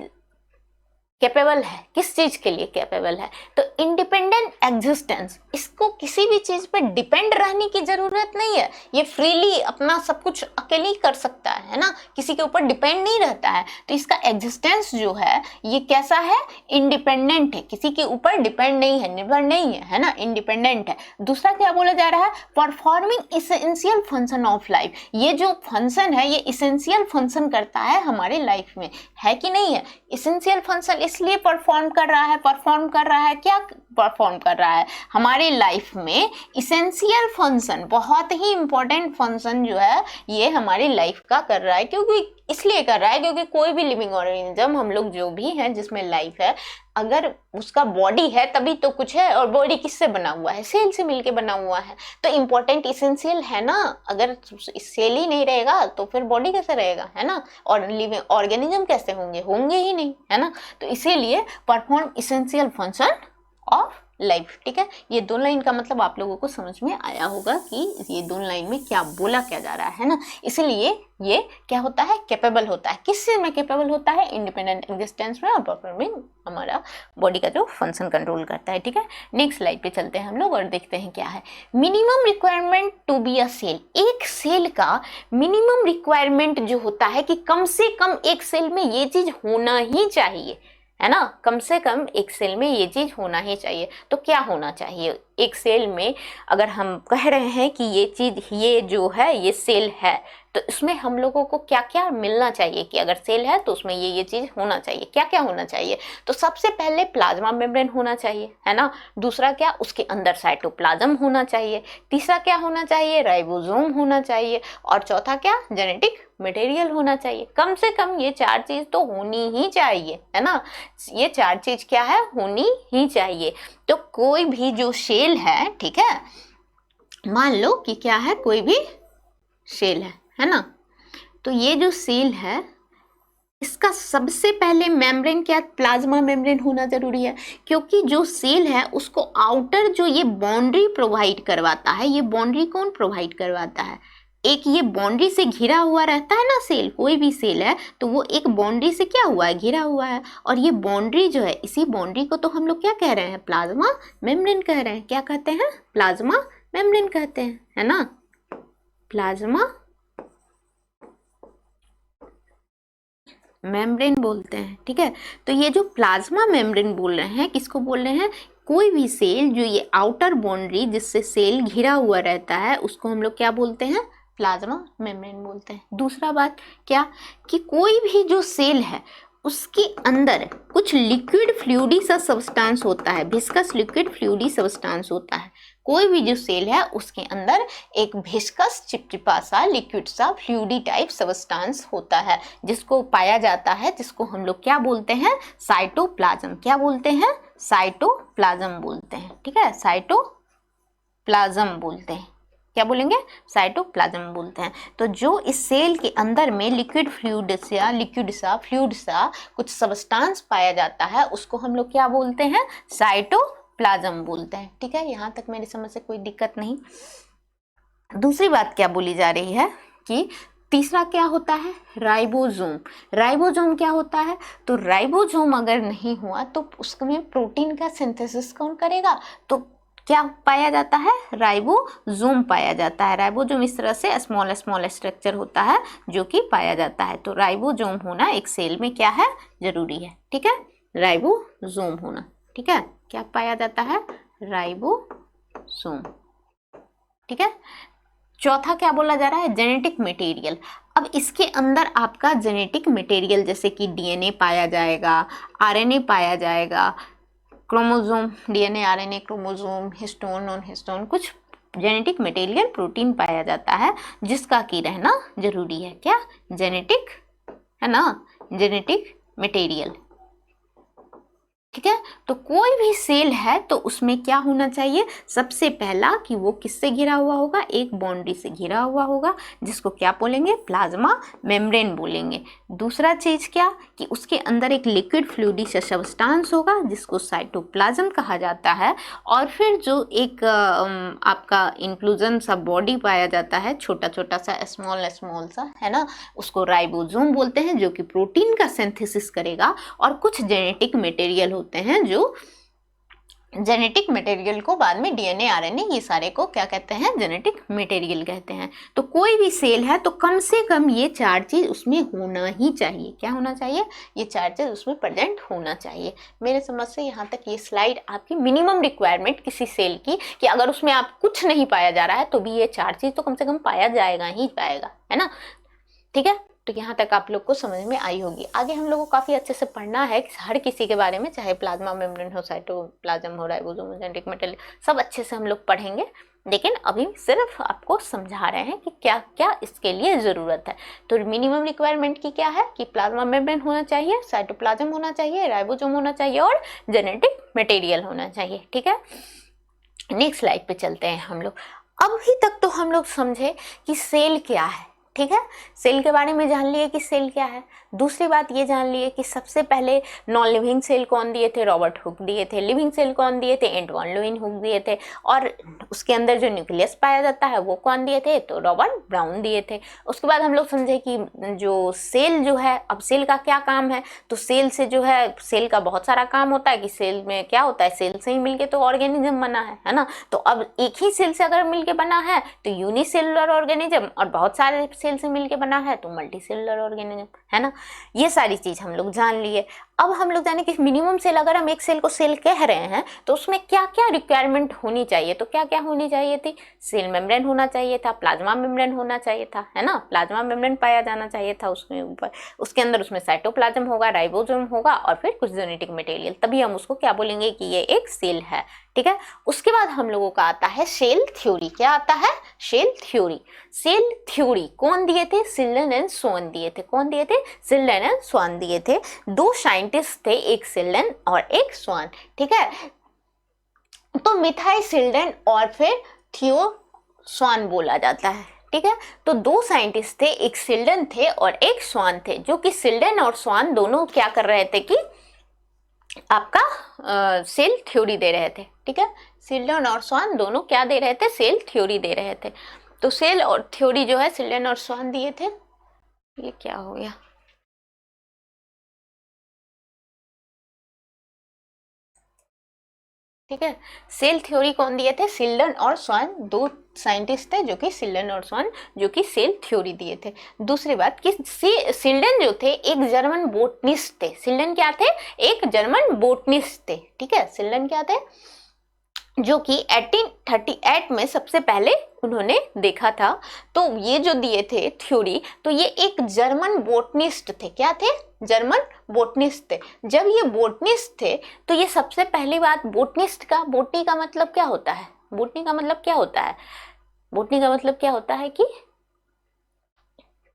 कैपेबल है, किस चीज के लिए कैपेबल है, तो इंडिपेंडेंट एग्जिस्टेंस। इसको किसी भी चीज पे डिपेंड रहने की जरूरत नहीं है, ये फ्रीली अपना सब कुछ अकेले ही कर सकता है ना, किसी के ऊपर डिपेंड नहीं रहता है। तो इसका एग्जिस्टेंस जो है ये कैसा है, इंडिपेंडेंट है, किसी के ऊपर डिपेंड नहीं है, निर्भर नहीं है ना, इंडिपेंडेंट है। दूसरा क्या बोला जा रहा है, performing essential function of life. ये जो फंक्शन है ये इसेंशियल फंक्शन करता है हमारे लाइफ में, है कि नहीं है। इसेंशियल फंक्शन इसलिए परफॉर्म कर रहा है, क्या परफॉर्म कर रहा है, हमारे लाइफ में इसेंशियल फंक्शन, बहुत ही इंपॉर्टेंट फंक्शन जो है ये हमारी लाइफ का कर रहा है। क्योंकि इसलिए कर रहा है क्योंकि कोई भी लिविंग ऑर्गेनिज्म, हम लोग जो भी हैं जिसमें लाइफ है, अगर उसका बॉडी है तभी तो कुछ है, और बॉडी किससे बना हुआ है, सेल से मिलके बना हुआ है। तो इम्पोर्टेंट इसेंशियल है ना, अगर सेल ही नहीं रहेगा तो फिर बॉडी कैसे रहेगा, है ना, और लिविंग ऑर्गेनिज्म कैसे होंगे ही नहीं, है ना। तो इसीलिए perform essential function of life. ठीक है, ये 2 लाइन का मतलब आप लोगों को समझ में आया होगा कि ये 2 लाइन में क्या बोला क्या जा रहा है ना। इसलिए ये क्या होता है, कैपेबल होता है। किस चीज में कैपेबल होता है, इंडिपेंडेंट एग्जिस्टेंस में और परफॉर्मिंग हमारा बॉडी का जो फंक्शन कंट्रोल करता है। ठीक है, नेक्स्ट स्लाइड पे चलते हैं हम लोग और देखते हैं क्या है minimum requirement to be a cell. एक सेल का मिनिमम रिक्वायरमेंट जो होता है कि कम से कम एक सेल में ये चीज होना ही चाहिए, है ना, कम से कम एक सेल में ये चीज होना ही चाहिए। तो क्या होना चाहिए एक सेल में, अगर हम कह रहे हैं कि ये चीज, ये जो है ये सेल है, तो इसमें हम लोगों को क्या क्या मिलना चाहिए कि अगर सेल है तो उसमें ये चीज होना चाहिए। क्या क्या होना चाहिए, तो सबसे पहले प्लाज्मा मेम्ब्रेन होना चाहिए, है ना। दूसरा क्या, उसके अंदर साइटोप्लाज्म होना चाहिए। तीसरा क्या होना चाहिए, राइबोसोम होना चाहिए। और चौथा क्या, जेनेटिक मटेरियल होना चाहिए। कम से कम ये 4 चीज तो होनी ही चाहिए, है ना। ये 4 चीज क्या है, होनी ही चाहिए। तो कोई भी जो सेल है, ठीक है, मान लो कि क्या है, कोई भी सेल है ना। तो ये जो सेल है इसका सबसे पहले मेम्ब्रेन क्या, प्लाज्मा मेम्ब्रेन होना जरूरी है। क्योंकि जो सेल है उसको आउटर जो ये बाउंड्री प्रोवाइड करवाता है, ये बाउंड्री कौन प्रोवाइड करवाता है, एक ये बाउंड्री से घिरा हुआ रहता है ना सेल, कोई भी सेल है तो वो एक बाउंड्री से क्या हुआ है, घिरा हुआ है। और ये बाउंड्री जो है, इसी बाउंड्री को तो हम लोग क्या कह रहे हैं, प्लाज्मा मेम्ब्रेन कह रहे हैं। क्या कहते हैं, प्लाज्मा मेम्ब्रेन कहते हैं, है ना, प्लाज्मा मेम्ब्रेन बोलते हैं। ठीक है, तो ये जो प्लाज्मा मेम्ब्रेन बोल रहे हैं, किसको बोल रहे हैं, कोई भी सेल जो ये आउटर बाउंड्री जिससे सेल घिरा हुआ रहता है उसको हम लोग क्या बोलते हैं, प्लाज्मा मेम्ब्रेन बोलते हैं। दूसरा बात क्या, कि कोई भी जो सेल है उसके अंदर कुछ लिक्विड फ्लूइडी सा सब्सटेंस होता है, विस्कस लिक्विड फ्लूइडी सब्सटेंस होता है। कोई भी जो सेल है उसके अंदर एक विस्कस चिपचिपा सा लिक्विड सा फ्लूइडी टाइप सब्सटेंस होता है, जिसको पाया जाता है, जिसको हम लोग क्या बोलते हैं, साइटोप्लाज्म। क्या बोलते हैं, साइटोप्लाज्म बोलते हैं। ठीक है, साइटोप्लाज्म बोलते हैं। क्या बोलेंगे, साइटोप्लाज्म बोलते हैं। तो जो इस सेल के अंदर में लिक्विड फ्लूइड सा कुछ सब्सटेंस पाया जाता है उसको हम लोग क्या बोलते हैं, साइटोप्लाज्म बोलते हैं। ठीक है, यहाँ तक मेरी समझ से कोई दिक्कत नहीं। दूसरी बात क्या बोली जा रही है कि तीसरा क्या होता है, राइबोसोम। राइबोसोम क्या होता है, तो राइबोसोम अगर नहीं हुआ तो उसमें प्रोटीन का सिंथेसिस कौन करेगा, तो क्या पाया जाता है, राइबोसोम पाया जाता है। राइबोसोम इस तरह से स्मॉल स्ट्रक्चर होता है जो कि पाया जाता है। तो राइबोसोम होना एक सेल में क्या है, जरूरी है। ठीक है, राइबोसोम होना। ठीक है, क्या पाया जाता है, राइबोसोम। ठीक है, चौथा क्या बोला जा रहा है, जेनेटिक मटेरियल। अब इसके अंदर आपका जेनेटिक मटेरियल जैसे कि डीएनए पाया जाएगा, आरएनए पाया जाएगा, chromosome, DNA RNA chromosome, histone non histone, कुछ जेनेटिक मटेरियल प्रोटीन पाया जाता है जिसका कि रहना जरूरी है। क्या, जेनेटिक, है ना, जेनेटिक मटेरियल। ठीक है, तो कोई भी सेल है तो उसमें क्या होना चाहिए, सबसे पहला कि वो किससे घिरा हुआ होगा, एक बाउंड्री से घिरा हुआ होगा जिसको क्या बोलेंगे, प्लाज्मा मेम्ब्रेन बोलेंगे। दूसरा चीज क्या, कि उसके अंदर एक लिक्विड फ्लूइडी सा सब्सटेंस होगा जिसको साइटोप्लाज्म कहा जाता है। और फिर जो एक आपका इंक्लूजन सा बॉडी पाया जाता है, छोटा छोटा सा स्मॉल सा, है ना, उसको राइबोसोम बोलते हैं, जो कि प्रोटीन का सिंथेसिस करेगा। और कुछ जेनेटिक मटेरियल होते हैं जो जेनेटिक मटेरियल को बाद में डीएनए आरएनए ये सारे को क्या कहते हैं, जेनेटिक मटेरियल कहते हैं। तो कोई भी सेल है तो कम से कम ये 4 चीज उसमें होना ही चाहिए। क्या होना चाहिए, ये 4 चीज उसमें प्रेजेंट होना चाहिए। मेरे समझ से यहाँ तक ये स्लाइड आपकी मिनिमम रिक्वायरमेंट किसी सेल की, कि अगर उसमें आप कुछ नहीं पाया जा रहा है तो भी ये 4 चीज तो कम से कम पाया जाएगा ही पाएगा, है ना। ठीक है, तो यहाँ तक आप लोग को समझ में आई होगी। आगे हम लोग को काफ़ी अच्छे से पढ़ना है हर किसी के बारे में, चाहे प्लाज्मा मेम्ब्रेन हो, साइटोप्लाज्म हो, राइबोसोम, जेनेटिक मटेरियल, सब अच्छे से हम लोग पढ़ेंगे। लेकिन अभी सिर्फ आपको समझा रहे हैं कि क्या क्या इसके लिए ज़रूरत है। तो मिनिमम रिक्वायरमेंट की क्या है, कि प्लाज्मा मेम्ब्रेन होना चाहिए, साइटोप्लाज्म होना चाहिए, राइबोसोम होना चाहिए और जेनेटिक मटेरियल होना चाहिए। ठीक है, नेक्स्ट स्लाइड पे चलते हैं हम लोग। अभी तक तो हम लोग समझे कि सेल क्या है, ठीक है, सेल के बारे में जान लिए कि सेल क्या है। दूसरी बात ये जान लिए कि सबसे पहले नॉन लिविंग सेल कौन दिए थे, रॉबर्ट हुक दिए थे। लिविंग सेल कौन दिए थे, एंट वॉन ल्यूइन हुक दिए थे। और उसके अंदर जो न्यूक्लियस पाया जाता है वो कौन दिए थे, तो रॉबर्ट ब्राउन दिए थे। उसके बाद हम लोग समझे कि जो सेल जो है, अब सेल का क्या काम है, तो सेल से जो है, सेल का बहुत सारा काम होता है कि सेल में क्या होता है, सेल से ही मिलके तो ऑर्गेनिज्म बना है ना। तो अब एक ही सेल से अगर मिलके बना है तो यूनिसेलुलर ऑर्गेनिज्म, और बहुत सारे सेल से मिलके बना है तो मल्टीसेलुलर ऑर्गेनिज्म, है ना। ये सारी चीज हम लोग जान लिए। अब हम लोग जाने कि मिनिमम सेल, अगर हम एक सेल को सेल कह रहे हैं तो उसमें क्या क्या रिक्वायरमेंट होनी चाहिए, तो क्या क्या होनी चाहिए थी, सेल मेम्ब्रेन होना चाहिए था, प्लाज्मा मेम्ब्रेन होना चाहिए था, है ना, प्लाज्मा मेम्ब्रेन पाया जाना चाहिए था उसमें ऊपर, उसके अंदर उसमें साइटोप्लाज्म होगा, राइबोसोम होगा और फिर कुछ जेनेटिक मटेरियल, तभी हम उसको क्या बोलेंगे कि ये एक सेल है, ठीक है। उसके बाद हम लोगों का आता है सेल थ्योरी। क्या आता है, सेल थ्योरी। सेल थ्योरी कौन दिए थे, शिल्डन एंड स्वान दिए थे। कौन दिए थे, शिल्डन एंड स्वान दिए थे। दो साइंटिस्ट थे, एक शिल्डन और एक स्वान, ठीक है। तो मिथाइल शिल्डन और फिर थियो स्वान बोला जाता है, ठीक है। तो दो साइंटिस्ट थे, एक शिल्डन थे और एक स्वान थे, जो कि शिल्डन और स्वान दोनों क्या कर रहे थे कि आपका सेल थ्योरी दे रहे थे, ठीक है। शिल्डन और स्वान दोनों क्या दे रहे थे, सेल थ्योरी दे रहे थे। तो सेल और थ्योरी जो है शिल्डन और स्वान दिए थे। ये क्या हो गया, ठीक है। सेल थ्योरी कौन दिए थे, शिल्डन और स्वान, दो साइंटिस्ट थे जो कि शिल्डन और स्वान, जो कि सेल थ्योरी दिए थे। दूसरी बात कि शिल्डन जो थे एक जर्मन बोटनिस्ट थे। शिल्डन क्या थे, एक जर्मन बोटनिस्ट थे, ठीक है। शिल्डन क्या थे, जो कि 1838 में सबसे पहले उन्होंने देखा था। तो ये जो दिए थे थ्योरी, तो ये एक जर्मन बोटनिस्ट थे। क्या थे, जर्मन बोटनिस्ट थे। जब ये बोटनिस्ट थे तो ये सबसे पहली बात, बोटनिस्ट का, बोटनी का मतलब क्या होता है, बोटनी का मतलब क्या होता है, बोटनी का मतलब क्या होता है कि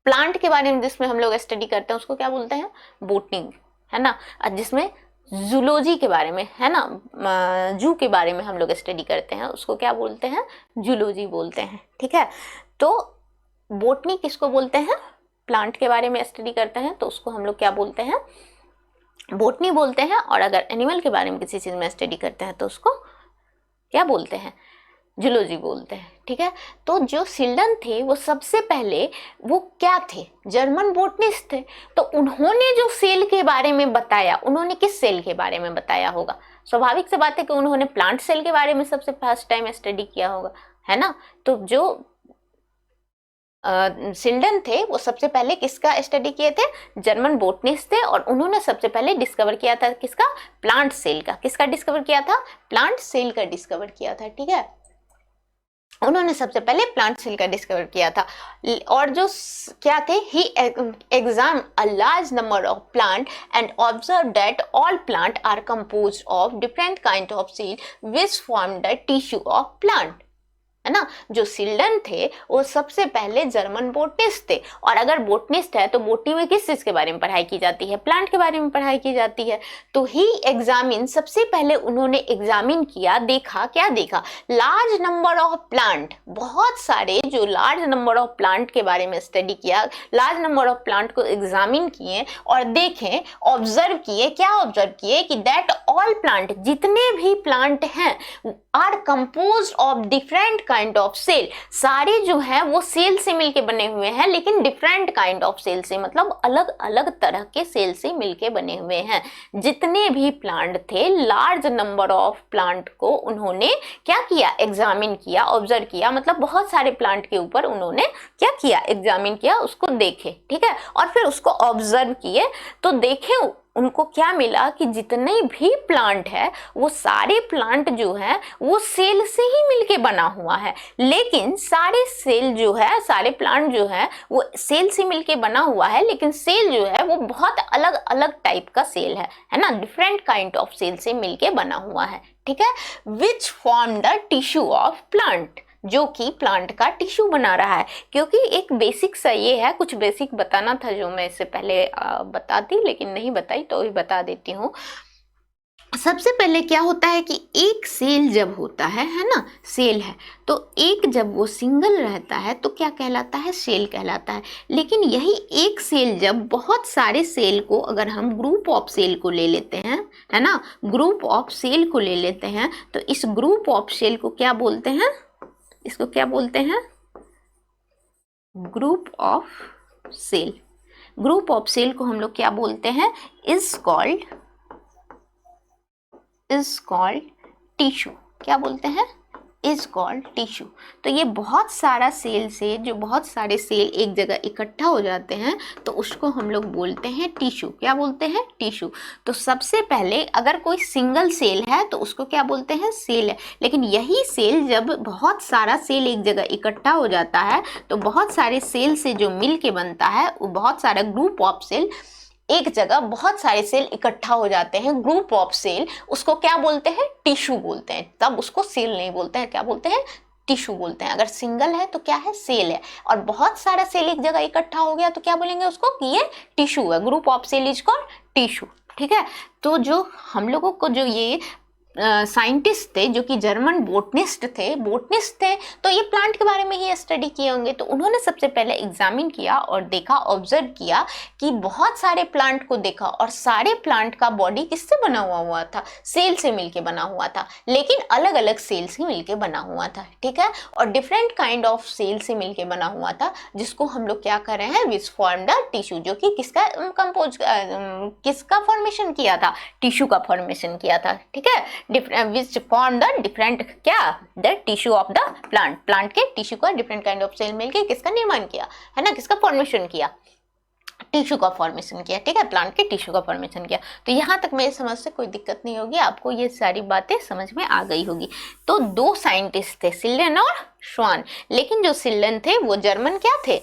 प्लांट के बारे में जिसमें हम लोग स्टडी करते हैं उसको क्या बोलते हैं, बोटनी, है ना। जिसमें जूलॉजी के बारे में, है ना, जू के बारे में हम लोग स्टडी करते हैं उसको क्या बोलते हैं, जूलॉजी बोलते हैं, ठीक है। तो बोटनी किसको बोलते हैं, प्लांट के बारे में स्टडी करते हैं तो उसको हम लोग क्या बोलते हैं, बोटनी बोलते हैं। और अगर एनिमल के बारे में किसी चीज में स्टडी करते हैं तो उसको क्या बोलते हैं, जूलॉजी बोलते हैं, ठीक है। तो जो शिल्डन थे वो सबसे पहले वो क्या थे, जर्मन बोटनिस्ट थे। तो उन्होंने जो सेल के बारे में बताया, उन्होंने किस सेल के बारे में बताया होगा, स्वाभाविक सी बात है कि उन्होंने प्लांट सेल के बारे में सबसे फर्स्ट टाइम स्टडी किया होगा, है ना। तो जो शिल्डन थे वो सबसे पहले किसका स्टडी किए थे, जर्मन बोटनिस्ट थे, और उन्होंने सबसे पहले डिस्कवर किया था किसका, प्लांट सेल का। किसका डिस्कवर किया था, प्लांट सेल का डिस्कवर किया था, ठीक है। उन्होंने सबसे पहले प्लांट सेल का डिस्कवर किया था। और जो क्या थे, ही exam a large number of plant and observe that all plant are composed of different kind of cell which form the tissue of plant, है ना। जो शिल्डन थे वो सबसे पहले जर्मन बोटनिस्ट थे। और अगर बोटनिस्ट है तो बोटनी में किस चीज के बारे में पढ़ाई की जाती है, प्लांट के बारे में पढ़ाई की जाती है। तो ही एग्जामिन, सबसे पहले उन्होंने एग्जामिन किया, देखा, क्या देखा, लार्ज नंबर ऑफ प्लांट, बहुत सारे जो लार्ज नंबर ऑफ प्लांट के बारे में स्टडी किया, लार्ज नंबर ऑफ प्लांट को एग्जामिन किए और देखें, ऑब्जर्व किए। क्या ऑब्जर्व किए कि दैट ऑल प्लांट, जितने भी प्लांट हैं, are composed of different kind of cell, सारे जो है वो सेल से मिलके बने हुए हैं, लेकिन डिफरेंट काइंड ऑफ सेल से, मतलब अलग अलग तरह के सेल से मिलके बने हुए हैं। जितने भी प्लांट थे, लार्ज नंबर ऑफ प्लांट को उन्होंने क्या किया, एग्जामिन किया, ऑब्जर्व किया, मतलब बहुत सारे प्लांट के ऊपर उन्होंने क्या किया, एग्जामिन किया, उसको देखे, ठीक है। और फिर उसको ऑब्जर्व किए तो देखे उनको क्या मिला कि जितने भी प्लांट है वो सारे प्लांट जो है वो सेल से ही मिलके बना हुआ है। लेकिन सारे सेल जो है, सारे प्लांट जो है वो सेल से मिलके बना हुआ है, लेकिन सेल जो है वो बहुत अलग अलग टाइप का सेल है ना, डिफरेंट काइंड ऑफ सेल से मिलके बना हुआ है, ठीक है। विच form the tissue of plant, जो कि प्लांट का टिश्यू बना रहा है। क्योंकि एक बेसिक सा ये है, कुछ बेसिक बताना था जो मैं इससे पहले बताती लेकिन नहीं बताई, तो अभी बता देती हूँ। सबसे पहले क्या होता है कि एक सेल जब होता है ना, सेल है तो एक जब वो सिंगल रहता है तो क्या कहलाता है, सेल कहलाता है। लेकिन यही एक सेल जब बहुत सारे सेल को, अगर हम ग्रुप ऑफ सेल को ले लेते हैं, है ना, ग्रुप ऑफ सेल को ले लेते हैं, तो इस ग्रुप ऑफ सेल को क्या बोलते हैं, इसको क्या बोलते हैं, group of cell. Group of cell को हम लोग क्या बोलते हैं, इज कॉल्ड टिश्यू। क्या बोलते हैं, इज कॉल्ड टिश्यू। तो ये बहुत सारा सेल से, जो बहुत सारे सेल एक जगह इकट्ठा हो जाते हैं तो उसको हम लोग बोलते हैं टिश्यू। क्या बोलते हैं, टिश्यू। तो सबसे पहले अगर कोई सिंगल सेल है तो उसको क्या बोलते हैं, सेल है। लेकिन यही सेल जब बहुत सारा सेल एक जगह इकट्ठा हो जाता है तो बहुत सारे सेल से जो मिल के बनता है वो बहुत सारा ग्रुप ऑफ सेल, एक जगह बहुत सारे सेल इकट्ठा हो जाते हैं, ग्रुप ऑफ सेल, उसको क्या बोलते हैं, टिश्यू बोलते हैं। तब उसको सेल नहीं बोलते हैं, क्या बोलते हैं, टिश्यू बोलते हैं। अगर सिंगल है तो क्या है, सेल है। और बहुत सारा सेल एक जगह इकट्ठा हो गया तो क्या बोलेंगे उसको, कि ये टिश्यू है। Group of cell is called tissue. ठीक है। तो जो हम लोगों को जो ये साइंटिस्ट थे, जो कि जर्मन बोटनिस्ट थे, तो ये प्लांट के बारे में ही स्टडी किए होंगे। तो उन्होंने सबसे पहले एग्जामिन किया और देखा, ऑब्जर्व किया कि बहुत सारे प्लांट को देखा और सारे प्लांट का बॉडी किससे बना हुआ था, सेल से मिलके बना हुआ था। लेकिन अलग अलग सेल से मिलके बना हुआ था। ठीक है। और डिफरेंट काइंड ऑफ सेल से मिलके बना हुआ था, जिसको हम लोग क्या कर रहे हैं, विच फॉर्म द टिश्यू, जो कि किसका फॉर्मेशन किया था, टिश्यू का फॉर्मेशन किया था। ठीक है। which form the different क्या, the tissue of the plant के टिश्यू का डिफरेंट काइंड ऑफ सेल मिलके किसका निर्माण किया, है ना, किसका फॉर्मेशन किया, टिश्यू का फॉर्मेशन किया। ठीक है। प्लांट के टिश्यू का फॉर्मेशन किया। तो यहाँ तक मेरी समझ से कोई दिक्कत नहीं होगी, आपको ये सारी बातें समझ में आ गई होगी। तो दो साइंटिस्ट थे, सिल्लन और श्वान। लेकिन जो सिल्लन थे वो जर्मन क्या थे,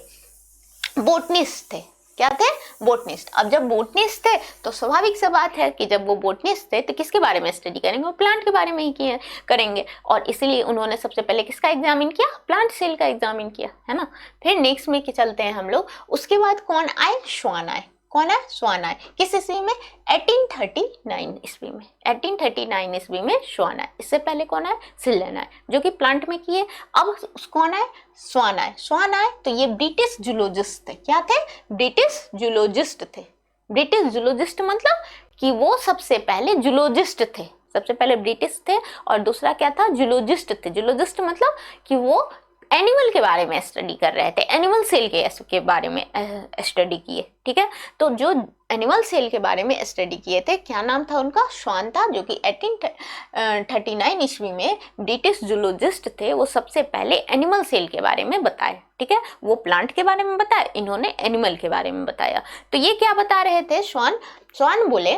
बोटनिस्ट थे। क्या थे, बोटनिस्ट। अब जब बोटनिस्ट थे तो स्वाभाविक सा बात है कि जब वो बोटनिस्ट थे तो किसके बारे में स्टडी करेंगे, वो प्लांट के बारे में ही करेंगे। और इसीलिए उन्होंने सबसे पहले किसका एग्जामिन किया, प्लांट सेल का एग्जामिन किया, है ना। फिर नेक्स्ट में चलते हैं हम लोग। उसके बाद कौन आए, श्वान आए। कौन है, श्वान आए। किस ईस्वी में, 1839 ईस्वी में। 1839 ईस्वी में श्वान आए। इससे पहले कौन आए, सिल्लन आए, जो कि प्लांट में किए। अब कौन आए, श्वान आए। श्वान आए तो ये ब्रिटिश जूलॉजिस्ट थे। क्या थे, ब्रिटिश जूलॉजिस्ट थे। ब्रिटिश जूलॉजिस्ट मतलब कि वो सबसे पहले जूलॉजिस्ट थे। सबसे पहले ब्रिटिश थे और दूसरा क्या था, जूलॉजिस्ट थे। जूलॉजिस्ट मतलब कि वो एनिमल के बारे में स्टडी कर रहे थे, एनिमल सेल के बारे में स्टडी किए। ठीक है। तो जो एनिमल सेल के बारे में स्टडी किए थे, क्या नाम था उनका, श्वान था, जो कि 1839 ईस्वी में ब्रिटिश जूलॉजिस्ट थे। वो सबसे पहले एनिमल सेल के बारे में बताए। ठीक है। वो प्लांट के बारे में बताया, इन्होंने एनिमल के बारे में बताया। तो ये क्या बता रहे थे, श्वान बोले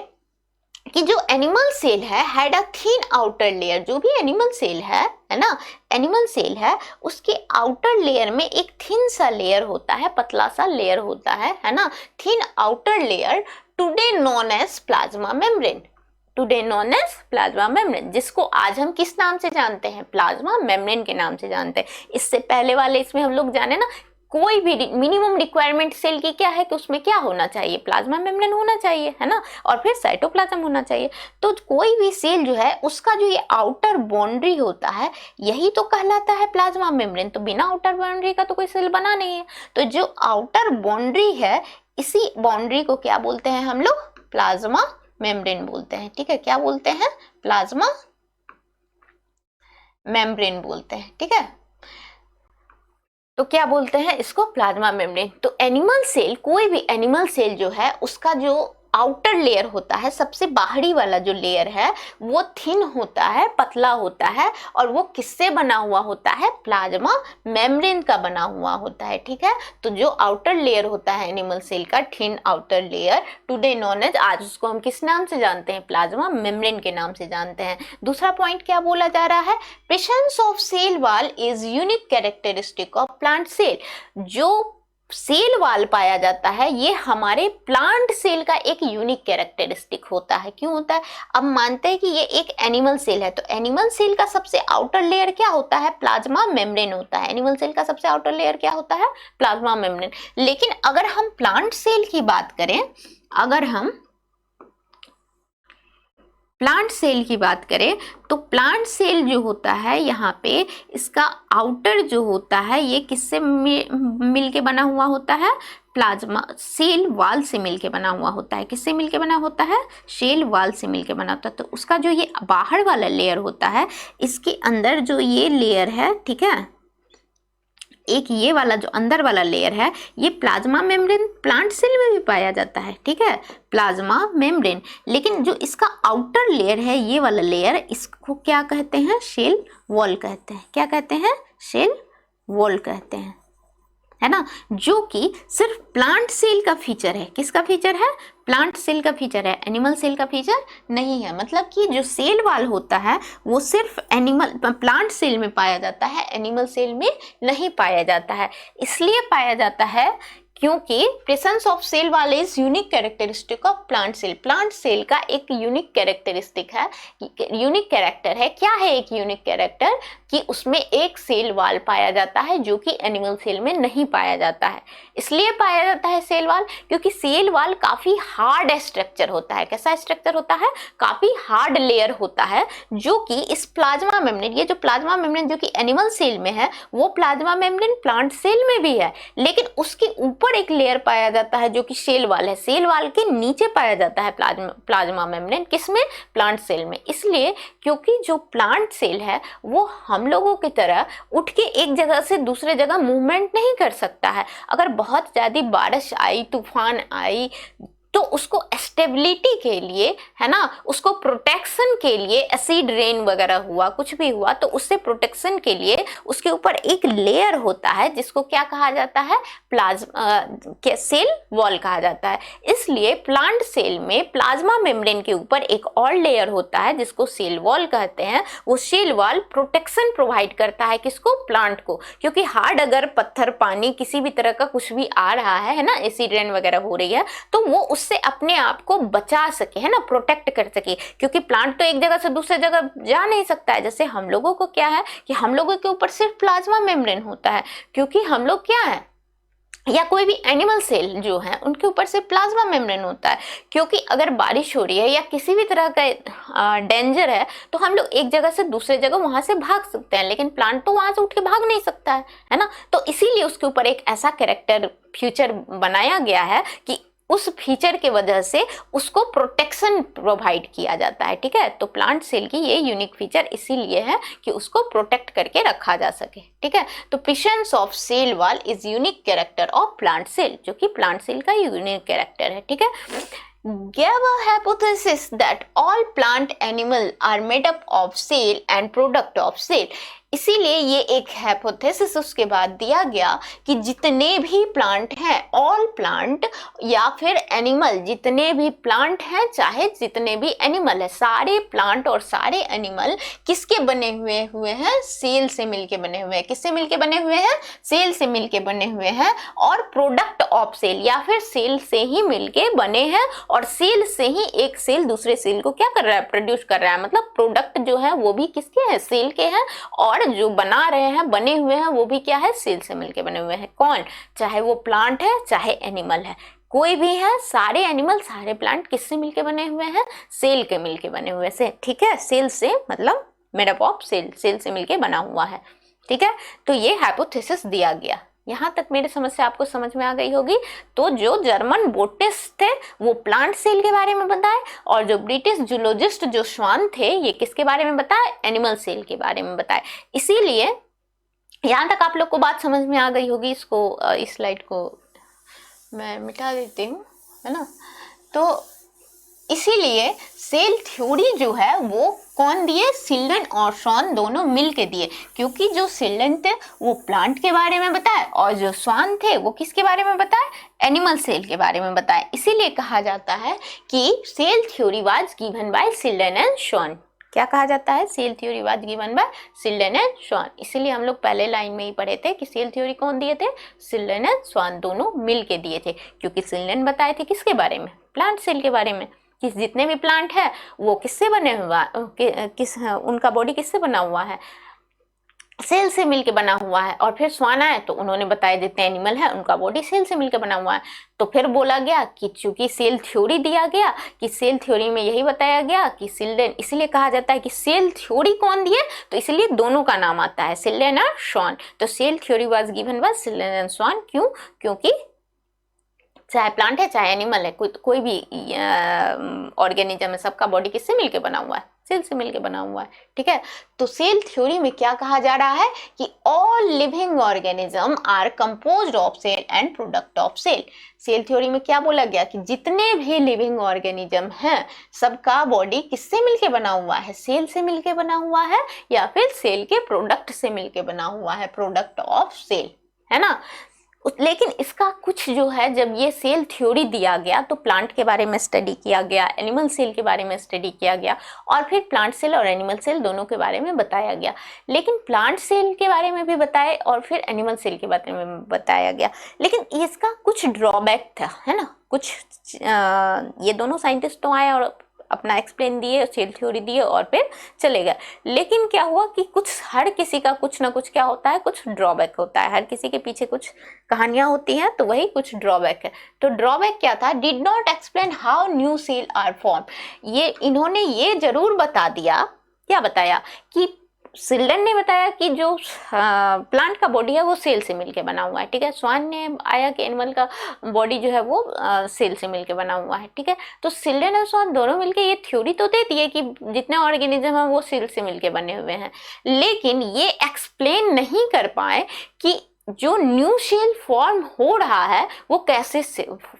कि जो एनिमल सेल है, had a thin outer layer. जो भी एनिमल सेल है ना, एनिमल सेल है, उसके आउटर लेयर में एक थिन सा लेयर होता है, पतला सा लेयर होता है ना, thin outer layer, today known as plasma membrane. Today known as plasma membrane, जिसको आज हम किस नाम से जानते हैं, प्लाज्मा मेम्ब्रेन के नाम से जानते हैं। इससे पहले वाले इसमें हम लोग जाने ना, कोई भी मिनिमम रिक्वायरमेंट सेल की क्या है कि उसमें क्या होना चाहिए, प्लाज्मा मेम्ब्रेन होना चाहिए, है ना, और फिर साइटोप्लाज्म होना चाहिए। तो कोई भी सेल जो है उसका जो ये आउटर बाउंड्री होता है, यही तो कहलाता है प्लाज्मा मेम्ब्रेन। तो बिना आउटर बाउंड्री का तो कोई सेल बना नहीं है। तो जो आउटर बाउंड्री है, इसी बाउंड्री को क्या बोलते हैं हम लोग, प्लाज्मा मेम्ब्रेन बोलते हैं। ठीक है। क्या बोलते हैं, प्लाज्मा मेम्ब्रेन बोलते हैं। ठीक है। तो क्या बोलते हैं इसको, प्लाज्मा मेम्ब्रेन। तो एनिमल सेल, कोई भी एनिमल सेल जो है उसका जो आउटर लेयर होता है, सबसे बाहरी वाला जो लेयर है, वो थिन होता है, पतला होता है, और वो किससे बना हुआ होता है, प्लाज्मा मेम्ब्रेन का बना हुआ होता है। ठीक है। तो जो आउटर लेयर होता है एनिमल सेल का, thin outer layer, today known as, आज उसको हम किस नाम से जानते हैं, प्लाज्मा मेम्ब्रेन के नाम से जानते हैं। दूसरा पॉइंट क्या बोला जा रहा है, presence of cell wall is unique characteristic of plant cell. जो सेल वाल पाया जाता है, ये हमारे प्लांट सेल का एक यूनिक कैरेक्टरिस्टिक होता है। क्यों होता है, अब मानते हैं कि ये एक एनिमल सेल है, तो एनिमल सेल का सबसे आउटर लेयर क्या होता है, प्लाज्मा मेम्ब्रेन होता है। एनिमल सेल का सबसे आउटर लेयर क्या होता है, प्लाज्मा मेम्ब्रेन। लेकिन अगर हम प्लांट सेल की बात करें, अगर हम प्लांट सेल की बात करें तो प्लांट सेल जो होता है यहाँ पे इसका आउटर जो होता है ये किससे मिल के बना हुआ होता है, प्लाज्मा सेल वाल से मिलके बना हुआ होता है। किससे मिलके बना होता है, सेल वाल से मिलके बना होता है। तो उसका जो ये बाहर वाला लेयर होता है, इसके अंदर जो ये लेयर है, ठीक है, एक ये वाला जो अंदर वाला लेयर है ये प्लाज्मा मेम्ब्रेन प्लांट सेल में भी पाया जाता है, ठीक है, प्लाज्मा मेम्ब्रेन। लेकिन जो इसका आउटर लेयर है ये वाला लेयर, इसको क्या कहते हैं, सेल वॉल कहते हैं। क्या कहते हैं, सेल वॉल कहते हैं, है ना, जो कि सिर्फ प्लांट सेल का फीचर है। किसका फीचर है, प्लांट सेल का फीचर है, एनिमल सेल का फीचर नहीं है। मतलब कि जो सेल वाल होता है वो सिर्फ प्लांट सेल में पाया जाता है, एनिमल सेल में नहीं पाया जाता है। इसलिए पाया जाता है क्योंकि presence of cell wall is unique characteristic of plant cell. Plant cell का एक यूनिक कैरेक्टरिस्टिक है, यूनिक कैरेक्टर है। क्या है एक यूनिक कैरेक्टर, कि उसमें एक सेल वाल पाया जाता है जो कि एनिमल सेल में नहीं पाया जाता है। इसलिए पाया जाता है सेल वाल क्योंकि सेल वाल काफी हार्ड स्ट्रक्चर होता है। कैसा स्ट्रक्चर होता है, काफी हार्ड लेयर होता है, जो कि इस प्लाज्मा मेम्ब्रेन, ये जो प्लाज्मा मेम्ब्रेन जो कि एनिमल सेल में है वो प्लाज्मा मेम्ब्रेन प्लांट सेल में भी है, लेकिन उसके ऊपर एक लेयर पाया जाता है जो कि सेल वाल है। सेल वाल के नीचे पाया जाता है प्लाज्मा मेम्ब्रेन, किसमें, प्लांट सेल में। इसलिए क्योंकि जो प्लांट सेल है वो हम लोगों की तरह उठ के एक जगह से दूसरे जगह मूवमेंट नहीं कर सकता है। अगर बहुत ज्यादा बारिश आई, तूफान आई, तो उसको स्टेबिलिटी के लिए, है ना, उसको प्रोटेक्शन के लिए, एसिड रेन वगैरह हुआ, कुछ भी हुआ तो उससे प्रोटेक्शन के लिए उसके ऊपर एक लेयर होता है जिसको क्या कहा जाता है, सेल वॉल कहा जाता है। इसलिए प्लांट सेल में प्लाज्मा मेम्ब्रेन के ऊपर एक और लेयर होता है जिसको सेल वॉल कहते हैं। वो सेल वॉल प्रोटेक्शन प्रोवाइड करता है किसको, प्लांट को, क्योंकि हार्ड अगर पत्थर, पानी, किसी भी तरह का कुछ भी आ रहा है ना, एसिड रेन वगैरह हो रही है, तो वो उससे अपने आप को बचा सके, है ना, प्रोटेक्ट कर सके। क्योंकि प्लांट तो एक जगह से दूसरे जगह जा नहीं सकता है। जैसे हम लोगों को क्या है कि हम लोगों के ऊपर सिर्फ प्लाज्मा मेम्ब्रेन होता है, क्योंकि हम लोग क्या है, या कोई भी एनिमल सेल जो है उनके ऊपर से प्लाज्मा मेम्ब्रेन होता है। क्योंकि अगर बारिश हो रही है या किसी भी तरह का डेंजर है तो हम लोग एक जगह से दूसरे जगह वहां से भाग सकते हैं, लेकिन प्लांट तो वहां से उठ के भाग नहीं सकता है ना। तो इसीलिए उसके ऊपर एक ऐसा कैरेक्टर फ्यूचर बनाया गया है कि उस फीचर के वजह से उसको प्रोटेक्शन प्रोवाइड किया जाता है, ठीक है। तो प्लांट सेल की ये यूनिक फीचर इसीलिए है कि उसको प्रोटेक्ट करके रखा जा सके, ठीक है। तो presence of cell wall is unique character of plant cell, जो कि प्लांट सेल का यूनिक कैरेक्टर है, ठीक है। Gave a hypothesis that all plant animal are made up of cell and product of cell। इसीलिए ये एक हाइपोथेसिस उसके बाद दिया गया कि जितने भी प्लांट हैं, ऑल प्लांट या फिर एनिमल, जितने भी प्लांट हैं चाहे जितने भी एनिमल है, सारे प्लांट और सारे एनिमल किसके बने हुए हैं, सेल से मिलके बने हुए हैं। किससे मिलके बने हुए हैं, सेल से मिलके बने हुए हैं, और प्रोडक्ट ऑफ सेल या फिर सेल से ही मिलके बने हैं, और सेल से ही एक सेल दूसरे सेल को क्या कर रहा है, प्रोड्यूस कर रहा है। मतलब प्रोडक्ट जो है वो भी किसके हैं, सेल के हैं, और जो बना रहे हैं, बने हुए हैं, वो भी क्या है, सेल से मिलके बने हुए हैं। कौन, चाहे वो प्लांट है चाहे एनिमल है, कोई भी है, सारे एनिमल सारे प्लांट किससे मिलके बने हुए हैं, सेल के मिलके बने हुए से, ठीक है। सेल से मतलब made up of cell, cell से मिलके बना हुआ है, ठीक है। तो ये हाइपोथेसिस दिया गया। यहाँ तक मेरी समस्या आपको समझ में आ गई होगी। तो जो जर्मन बोटनिस्ट थे वो प्लांट सेल के बारे में बताए, और जो ब्रिटिश जूलॉजिस्ट जो स्वान थे ये किसके बारे में बताए, एनिमल सेल के बारे में बताए। इसीलिए यहाँ तक आप लोग को बात समझ में आ गई होगी। इसको, इस स्लाइड को मैं मिटा देती हूँ, है ना। तो इसीलिए सेल थ्योरी जो है वो कौन दिए, सिल्डन और स्वान दोनों मिल के दिए। क्योंकि जो सिल्डन थे वो प्लांट के बारे में बताए, और जो स्वान थे वो किसके बारे में बताए, एनिमल सेल के बारे में बताए। इसीलिए कहा जाता है कि cell theory was given by Schleiden and Schwann. क्या कहा जाता है, cell theory was given by Schleiden and Schwann. इसीलिए हम लोग पहले लाइन में ही पढ़े थे कि सेल थ्योरी कौन दिए थे, सिल्डन एंड स्वान दोनों मिल के दिए थे। क्योंकि सिल्डन बताए थे किसके बारे में, प्लांट सेल के बारे में, कि जितने भी प्लांट है वो किससे बने हुआ, उनका बॉडी किससे बना हुआ है, सेल से मिलके बना हुआ है। और फिर स्वान आए तो उन्होंने बताया जितने एनिमल है उनका बॉडी सेल से मिलके बना हुआ है। तो फिर बोला गया कि चूंकि सेल थ्योरी दिया गया, कि सेल थ्योरी में यही बताया गया कि सिल्डन, इसलिए कहा जाता है कि सेल थ्योरी कौन दिए, तो इसलिए दोनों का नाम आता है, सिल्डन और स्वान। तो cell theory was given by Schleiden and Schwann. क्यों? क्योंकि चाहे प्लांट है चाहे एनिमल है, कोई भी ऑर्गेनिज्म है, सबका बॉडी किससे मिलके बना हुआ है? सेल से मिलके बना हुआ है। ठीक है, तो सेल थ्योरी में क्या कहा जा रहा है कि all living organism are composed of cell and product of cell. Cell theory में क्या बोला गया कि जितने भी लिविंग ऑर्गेनिज्म हैं सबका बॉडी किससे मिलके बना हुआ है? सेल से मिलके बना हुआ है, या फिर सेल के प्रोडक्ट से मिलके बना हुआ है, प्रोडक्ट ऑफ सेल, है ना। लेकिन इसका कुछ जो है, जब ये सेल थ्योरी दिया गया तो प्लांट के बारे में स्टडी किया गया, एनिमल सेल के बारे में स्टडी किया गया, और फिर प्लांट सेल और एनिमल सेल दोनों के बारे में बताया गया। लेकिन प्लांट सेल के बारे में भी बताए और फिर एनिमल सेल के बारे में बताया गया, लेकिन इसका कुछ ड्रॉबैक था, है ना। कुछ ये दोनों साइंटिस्ट तो आए और अपना एक्सप्लेन दिए, सेल थ्योरी दिए और फिर चले गए। लेकिन क्या हुआ कि कुछ, हर किसी का कुछ ना कुछ क्या होता है, कुछ ड्रॉबैक होता है, हर किसी के पीछे कुछ कहानियां होती हैं, तो वही कुछ ड्रॉबैक है। तो ड्रॉबैक क्या था? Did not explain how new cell are form. ये इन्होंने ये जरूर बता दिया, क्या बताया कि सिल्डन ने बताया कि जो प्लांट का बॉडी है वो सेल से मिलके बना हुआ है। ठीक है, स्वान ने आया कि एनिमल का बॉडी जो है वो सेल से मिलके बना हुआ है। ठीक है, तो सिल्डन और स्वान दोनों मिलके ये थ्योरी तो देती है कि जितने ऑर्गेनिज्म है वो सेल से मिलके बने हुए हैं, लेकिन ये एक्सप्लेन नहीं कर पाए कि जो न्यू सेल फॉर्म हो रहा है वो कैसे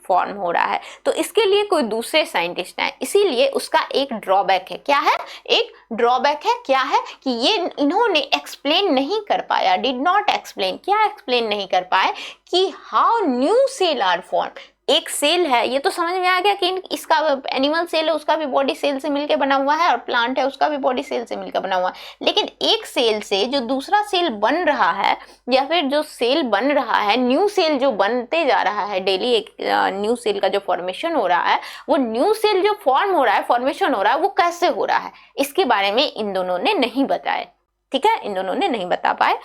फॉर्म हो रहा है। तो इसके लिए कोई दूसरे साइंटिस्ट हैं, इसीलिए उसका एक ड्रॉबैक है। क्या है? एक ड्रॉबैक है। क्या है कि ये इन्होंने एक्सप्लेन नहीं कर पाया, डिड नॉट एक्सप्लेन। क्या एक्सप्लेन नहीं कर पाए? कि how new cell are form. एक सेल है, ये तो समझ में आ गया कि इसका एनिमल सेल है उसका भी बॉडी सेल से मिलके बना हुआ है, और प्लांट है उसका भी बॉडी सेल से मिलकर बना हुआ है। लेकिन एक सेल से जो दूसरा सेल बन रहा है, या फिर जो सेल बन रहा है, न्यू सेल जो बनते जा रहा है डेली, एक न्यू सेल का जो फॉर्मेशन हो रहा है, वो न्यू सेल जो फॉर्म हो रहा है, फॉर्मेशन हो रहा है, वो कैसे हो रहा है, इसके बारे में इन दोनों ने नहीं बताया। ठीक है, इन दोनों ने नहीं बता पाए।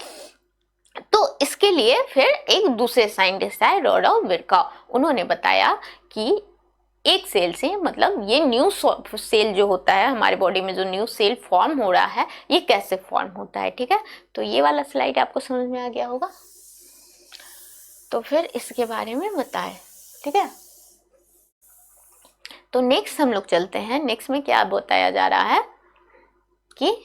तो इसके लिए फिर एक दूसरे साइंटिस्ट आए, रॉडॉल्फ विरकाउ। उन्होंने बताया कि एक सेल से, मतलब ये न्यू सेल जो होता है हमारे बॉडी में, जो न्यू सेल फॉर्म हो रहा है, ये कैसे फॉर्म होता है। ठीक है, तो ये वाला स्लाइड आपको समझ में आ गया होगा। तो फिर इसके बारे में बताए। ठीक है, तो नेक्स्ट हम लोग चलते हैं। नेक्स्ट में क्या बताया जा रहा है कि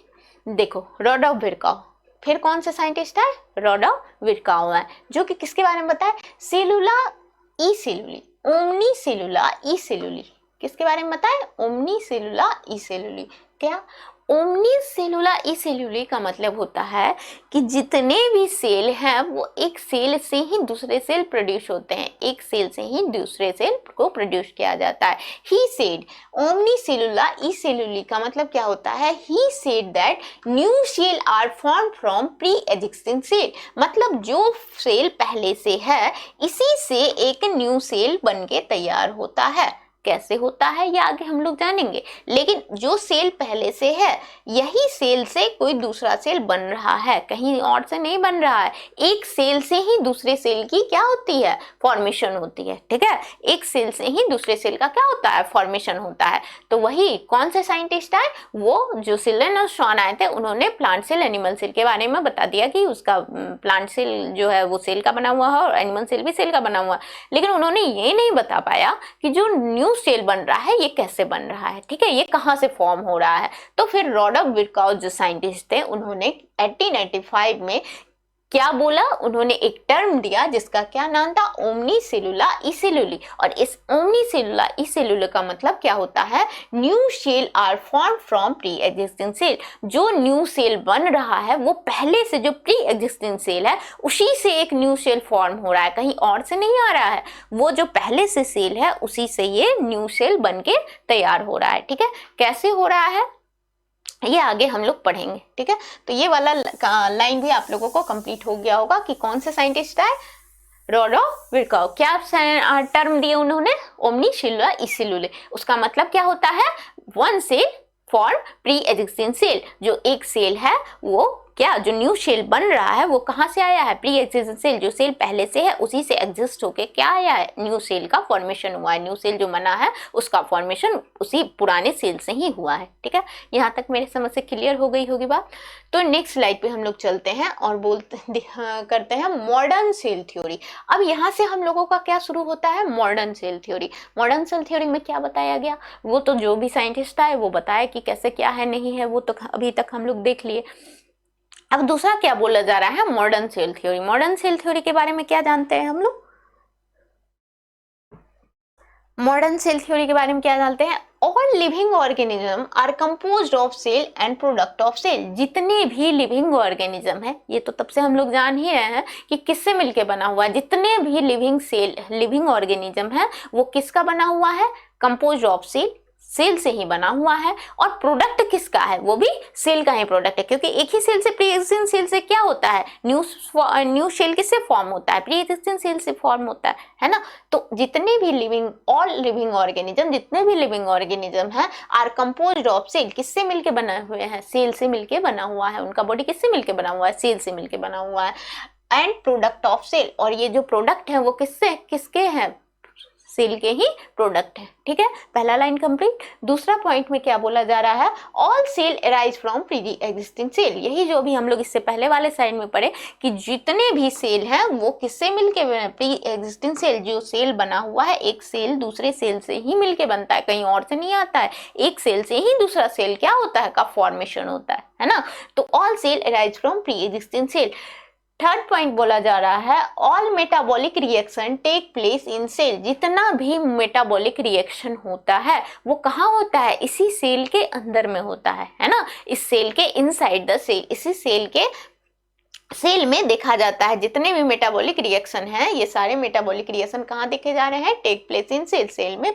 देखो, रॉडॉल्फ विरकाउ, फिर कौन से साइंटिस्ट है? रॉडॉल्फ विरकाउ है, जो कि किसके बारे में बताए? सेलुला ई सेलुली, ओमनी सेलुला ई सेलुली। किसके बारे में बताए? ओमनी सेलुला ई सेलुली। क्या? ओमनी सेलुला ई सेलुली का मतलब होता है कि जितने भी सेल हैं वो एक सेल से ही दूसरे सेल प्रोड्यूस होते हैं, एक सेल से ही दूसरे सेल को प्रोड्यूस किया जाता है। ही सेड ओमनी सेलुला ई सेलुली का मतलब क्या होता है? He said that new cell are form from pre existing cell. मतलब जो सेल पहले से है इसी से एक न्यू सेल बन के तैयार होता है। कैसे होता है ये आगे हम लोग जानेंगे, लेकिन जो सेल पहले से है यही सेल से कोई दूसरा सेल बन रहा है, कहीं और से नहीं बन रहा है। एक सेल से ही दूसरे सेल की क्या होती है? फॉर्मेशन होती है। ठीक है, एक सेल से ही दूसरे सेल का क्या होता है? फॉर्मेशन होता है। तो वही कौन से साइंटिस्ट आए? वो जो सिल्डन और स्वान आए थे, उन्होंने प्लांट सेल एनिमल सेल के बारे में बता दिया कि उसका प्लांट सेल जो है वो सेल का बना हुआ है और एनिमल सेल भी सेल का बना हुआ है। लेकिन उन्होंने ये नहीं बता पाया कि जो न्यू सेल बन रहा है ये कैसे बन रहा है। ठीक है, ये कहाँ से फॉर्म हो रहा है। तो फिर रॉडॉल्फ विरकाउ जो साइंटिस्ट थे, उन्होंने 1895 में क्या बोला? उन्होंने एक टर्म दिया जिसका क्या नाम था? ओमनी सेलुला ई सेलुली। और इस ओमनी सेलुला ई सेलुला का मतलब क्या होता है? New cell are form from pre existing cell. जो न्यू सेल बन रहा है वो पहले से जो प्री एग्जिस्टिंग सेल है उसी से एक न्यू सेल फॉर्म हो रहा है, कहीं और से नहीं आ रहा है। वो जो पहले से सेल है उसी से ये न्यू सेल बन के तैयार हो रहा है। ठीक है, कैसे हो रहा है ये आगे हम लोग पढ़ेंगे। ठीक है, तो ये वाला लाइन भी आप लोगों को कंप्लीट हो गया होगा कि कौन से साइंटिस्ट है? रॉडॉल्फ विरकाउ। क्या टर्म दिए उन्होंने? ओमनी सेलुला ई सेलुले। उसका मतलब क्या होता है? One cell for pre existing cell. जो एक सेल है वो क्या जो न्यू सेल बन रहा है वो कहाँ से आया है, प्री एग्जिस्टेंट सेल, जो सेल पहले से है उसी से एग्जिस्ट होके क्या आया है, न्यू सेल का फॉर्मेशन हुआ है, न्यू सेल जो बना है उसका फॉर्मेशन उसी पुराने सेल से ही हुआ है। ठीक है, यहाँ तक मेरे समझ से क्लियर हो गई होगी बात। तो नेक्स्ट स्लाइड पे हम लोग चलते हैं और करते हैं मॉडर्न सेल थ्योरी। अब यहाँ से हम लोगों का क्या शुरू होता है, modern cell theory. Modern cell theory में क्या बताया गया, वो तो जो भी साइंटिस्ट आए वो बताया कि कैसे क्या है नहीं है, वो तो अभी तक हम लोग देख लिए। अब दूसरा क्या बोला जा रहा है, modern cell theory. Modern cell theory के बारे में क्या जानते हैं हम लोग, मॉडर्न सेल थ्योरी के बारे में क्या जानते हैं, all living organism are composed of cell and product of cell. जितने भी लिविंग ऑर्गेनिज्म है, ये तो तब से हम लोग जान ही रहे हैं कि किससे मिलके बना हुआ है, जितने भी लिविंग ऑर्गेनिज्म है वो किसका बना हुआ है, कंपोज्ड ऑफ सेल, सेल से ही बना हुआ है। और प्रोडक्ट किसका है, वो भी सेल का ही प्रोडक्ट है, क्योंकि एक ही सेल से, प्री एग्जिस्टिंग सेल से क्या होता है, न्यू सेल किससे फॉर्म होता है, प्री एग्जिस्टिंग सेल से फॉर्म होता है ना। तो जितने भी ऑल लिविंग ऑर्गेनिज्म, जितने भी लिविंग ऑर्गेनिज्म है आर कंपोज्ड ऑफ सेल, किससे मिलके बने हुए हैं, सेल से मिलके बना हुआ है, उनका बॉडी किससे मिलके बना हुआ है, सेल से मिलके बना हुआ है। एंड प्रोडक्ट ऑफ सेल, और ये जो प्रोडक्ट है वो किसके हैं, सेल के ही प्रोडक्ट है। ठीक है, पहला लाइन कंप्लीट। दूसरा पॉइंट में क्या बोला जा रहा है, all cell arise from pre existing cell. यही जो भी हम लोग इससे पहले वाले साइड में पढ़े कि जितने भी सेल हैं वो किससे मिलके बने, प्री एग्जिस्टिंग सेल, जो सेल बना हुआ है एक सेल दूसरे सेल से ही मिलके बनता है, कहीं और से नहीं आता है, एक सेल से ही दूसरा सेल क्या होता है, का फॉर्मेशन होता है ना। तो all cell arise from pre existing cell. Third point बोला जा रहा है, all metabolic reaction take place in cell. जितना भी मेटाबॉलिक रिएक्शन होता है वो कहाँ होता है, इसी सेल के अंदर में होता है ना, इस सेल के इनसाइड द सेल, इसी सेल में देखा जाता है। जितने भी मेटाबॉलिक रिएक्शन हैं ये सारे मेटाबॉलिक रिएक्शन कहाँ देखे जा रहे हैं, take place in cell, cell में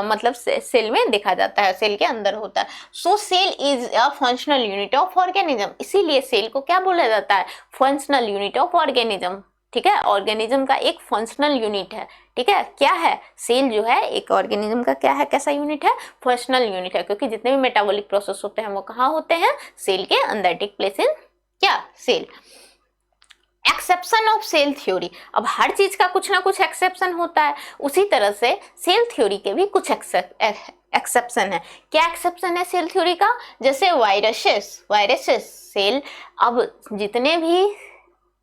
मतलब सेल में देखा जाता है, सेल के अंदर होता है। So cell is a functional unit of organism, इसीलिए सेल को क्या बोला जाता है, फंक्शनल यूनिट ऑफ ऑर्गेनिज्म। ठीक है, ऑर्गेनिज्म का एक फंक्शनल यूनिट है। ठीक है, क्या है, सेल जो है एक ऑर्गेनिज्म का क्या है, कैसा यूनिट है, फंक्शनल यूनिट है, क्योंकि जितने भी मेटाबॉलिक प्रोसेस होते हैं वो कहाँ होते हैं, सेल के अंदर, टेक प्लेस इन क्या, cell. Exception of cell theory, अब हर चीज का कुछ ना कुछ एक्सेप्शन होता है, उसी तरह से सेल थ्योरी के भी कुछ एक्सेप्शन है। क्या एक्सेप्शन है सेल थ्योरी का, जैसे वायरसेस सेल, अब जितने भी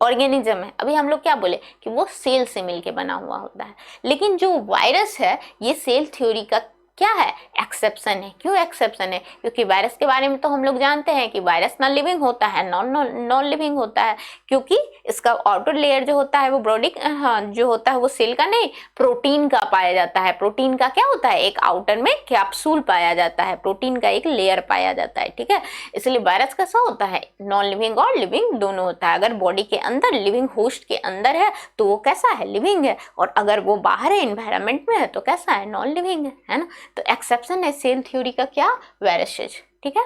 ऑर्गेनिज्म है, अभी हम लोग क्या बोले कि वो सेल से मिलके बना हुआ होता है, लेकिन जो वायरस है ये सेल थ्योरी का क्या है, एक्सेप्शन है। क्यों एक्सेप्शन है, क्योंकि वायरस के बारे में तो हम लोग जानते हैं कि वायरस नॉन लिविंग होता है, नॉन लिविंग होता है, क्योंकि इसका आउटर लेयर जो होता है वो बॉडी जो होता है वो सेल का नहीं, प्रोटीन का पाया जाता है। प्रोटीन का क्या होता है, एक आउटर में कैप्सूल पाया जाता है, प्रोटीन का एक लेयर पाया जाता है। ठीक है, इसलिए वायरस कैसा होता है, नॉन लिविंग और लिविंग दोनों होता है। अगर बॉडी के अंदर लिविंग होस्ट के अंदर है तो वो कैसा है, लिविंग है, और अगर वो बाहर है एनवायरनमेंट में है तो कैसा है, नॉन लिविंग है ना। तो एक्सेप्शन है सेल थ्योरी का क्या, वायरसेस। ठीक है,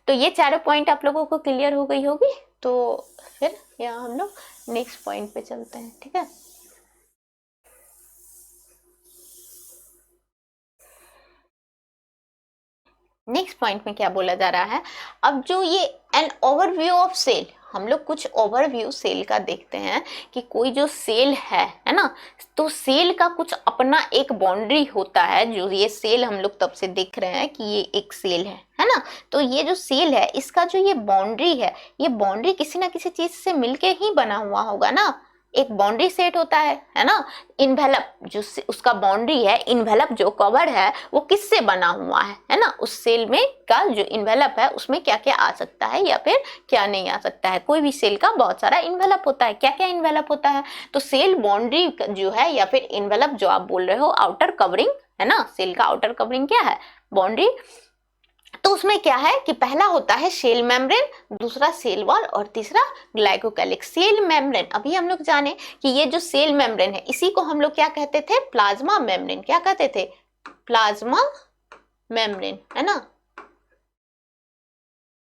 तो ये चारों पॉइंट आप लोगों को क्लियर हो गई होगी। तो फिर यहाँ हम लोग नेक्स्ट पॉइंट पे चलते हैं। ठीक है, नेक्स्ट पॉइंट में क्या बोला जा रहा है, अब जो ये एन ओवरव्यू ऑफ सेल, हम लोग कुछ ओवरव्यू सेल का देखते हैं कि कोई जो सेल है ना, तो सेल का कुछ अपना एक बाउंड्री होता है। जो ये सेल हम लोग तब से देख रहे हैं कि ये एक सेल है ना, तो ये जो सेल है इसका जो ये बाउंड्री है, ये बाउंड्री किसी ना किसी चीज से मिलके ही बना हुआ होगा ना, एक बाउंड्री सेट होता है ना। इन्वेलप जो उसका बाउंड्री है, इन्वेलप जो कवर है वो किससे बना हुआ है ना, उस सेल में का जो इन्वेलप है उसमें क्या क्या आ सकता है या फिर क्या नहीं आ सकता है। कोई भी सेल का बहुत सारा इन्वेलप होता है, क्या क्या इन्वेलप होता है, तो सेल बाउंड्री जो है या फिर इन्वेलप जो आप बोल रहे हो, आउटर कवरिंग है ना, सेल का आउटर कवरिंग क्या है, बाउंड्री। तो उसमें क्या है कि पहला होता है सेल मेम्ब्रेन, दूसरा सेल वॉल और तीसरा ग्लाइकोकैलिक्स। सेल मेम्ब्रेन, अभी हम लोग जाने कि ये जो सेल मेम्ब्रेन है इसी को हम लोग क्या कहते थे, प्लाज्मा मेम्ब्रेन। क्या कहते थे, प्लाज्मा मेम्ब्रेन है ना,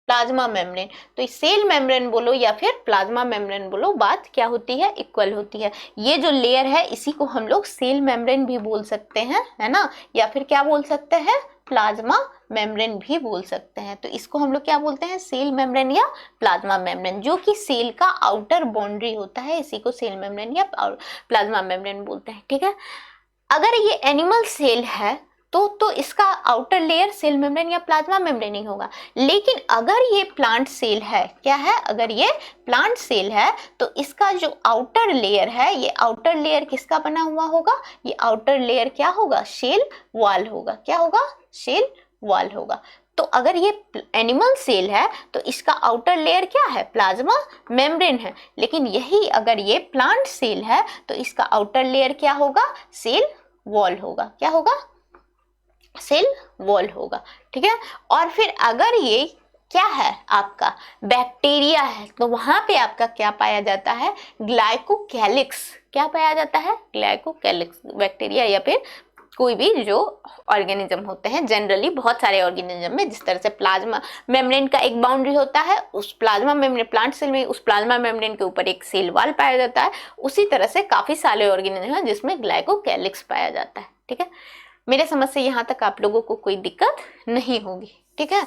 प्लाज्मा मेम्ब्रेन। तो सेल मेम्ब्रेन बोलो या फिर प्लाज्मा मेम्ब्रेन बोलो, बात क्या होती है, इक्वल होती है। ये जो लेयर है इसी को हम लोग सेल मेम्ब्रेन भी बोल सकते हैं है ना, या फिर क्या बोल सकते हैं, प्लाज्मा मेम्ब्रेन भी बोल सकते हैं। तो इसको हम लोग क्या बोलते हैं, सेल मेम्ब्रेन या प्लाज्मा मेम्ब्रेन, जो कि सेल का आउटर बाउंड्री होता है, इसी को सेल मेम्ब्रेन या प्लाज्मा मेम्ब्रेन बोलते हैं। ठीक है, अगर ये एनिमल सेल है तो इसका आउटर लेयर सेल मेम्ब्रेन या प्लाज्मा मेम्ब्रेन ही होगा। लेकिन अगर ये प्लांट सेल है, क्या है, अगर ये प्लांट सेल है तो इसका जो आउटर लेयर है, ये आउटर लेयर किसका बना हुआ होगा, ये आउटर लेयर क्या होगा, सेल वॉल होगा। क्या होगा, सेल वॉल होगा। तो अगर ये एनिमल सेल है तो इसका आउटर लेयर क्या है, प्लाज्मा मेम्ब्रेन है। लेकिन यही अगर ये प्लांट सेल है तो इसका आउटर लेयर क्या होगा, सेल वॉल होगा। क्या होगा, सेल वॉल होगा। ठीक है, और फिर अगर ये क्या है, आपका बैक्टीरिया है, तो वहां पे आपका क्या पाया जाता है, ग्लाइकोकैलिक्स। क्या पाया जाता है, ग्लाइकोकैलिक्स। बैक्टीरिया या फिर कोई भी जो ऑर्गेनिज्म होते हैं, जनरली बहुत सारे ऑर्गेनिज्म में जिस तरह से प्लाज्मा मेम्ब्रेन का एक बाउंड्री होता है, उस प्लाज्मा मेम्ब्रेन, प्लांट सेल में उस प्लाज्मा मेम्ब्रेन के ऊपर एक सेल वॉल पाया जाता है, उसी तरह से काफी सारे ऑर्गेनिज्म हैं जिसमें ग्लाइकोकैलिक्स पाया जाता है। ठीक है, मेरे समझ से यहाँ तक आप लोगों को कोई दिक्कत नहीं होगी। ठीक है,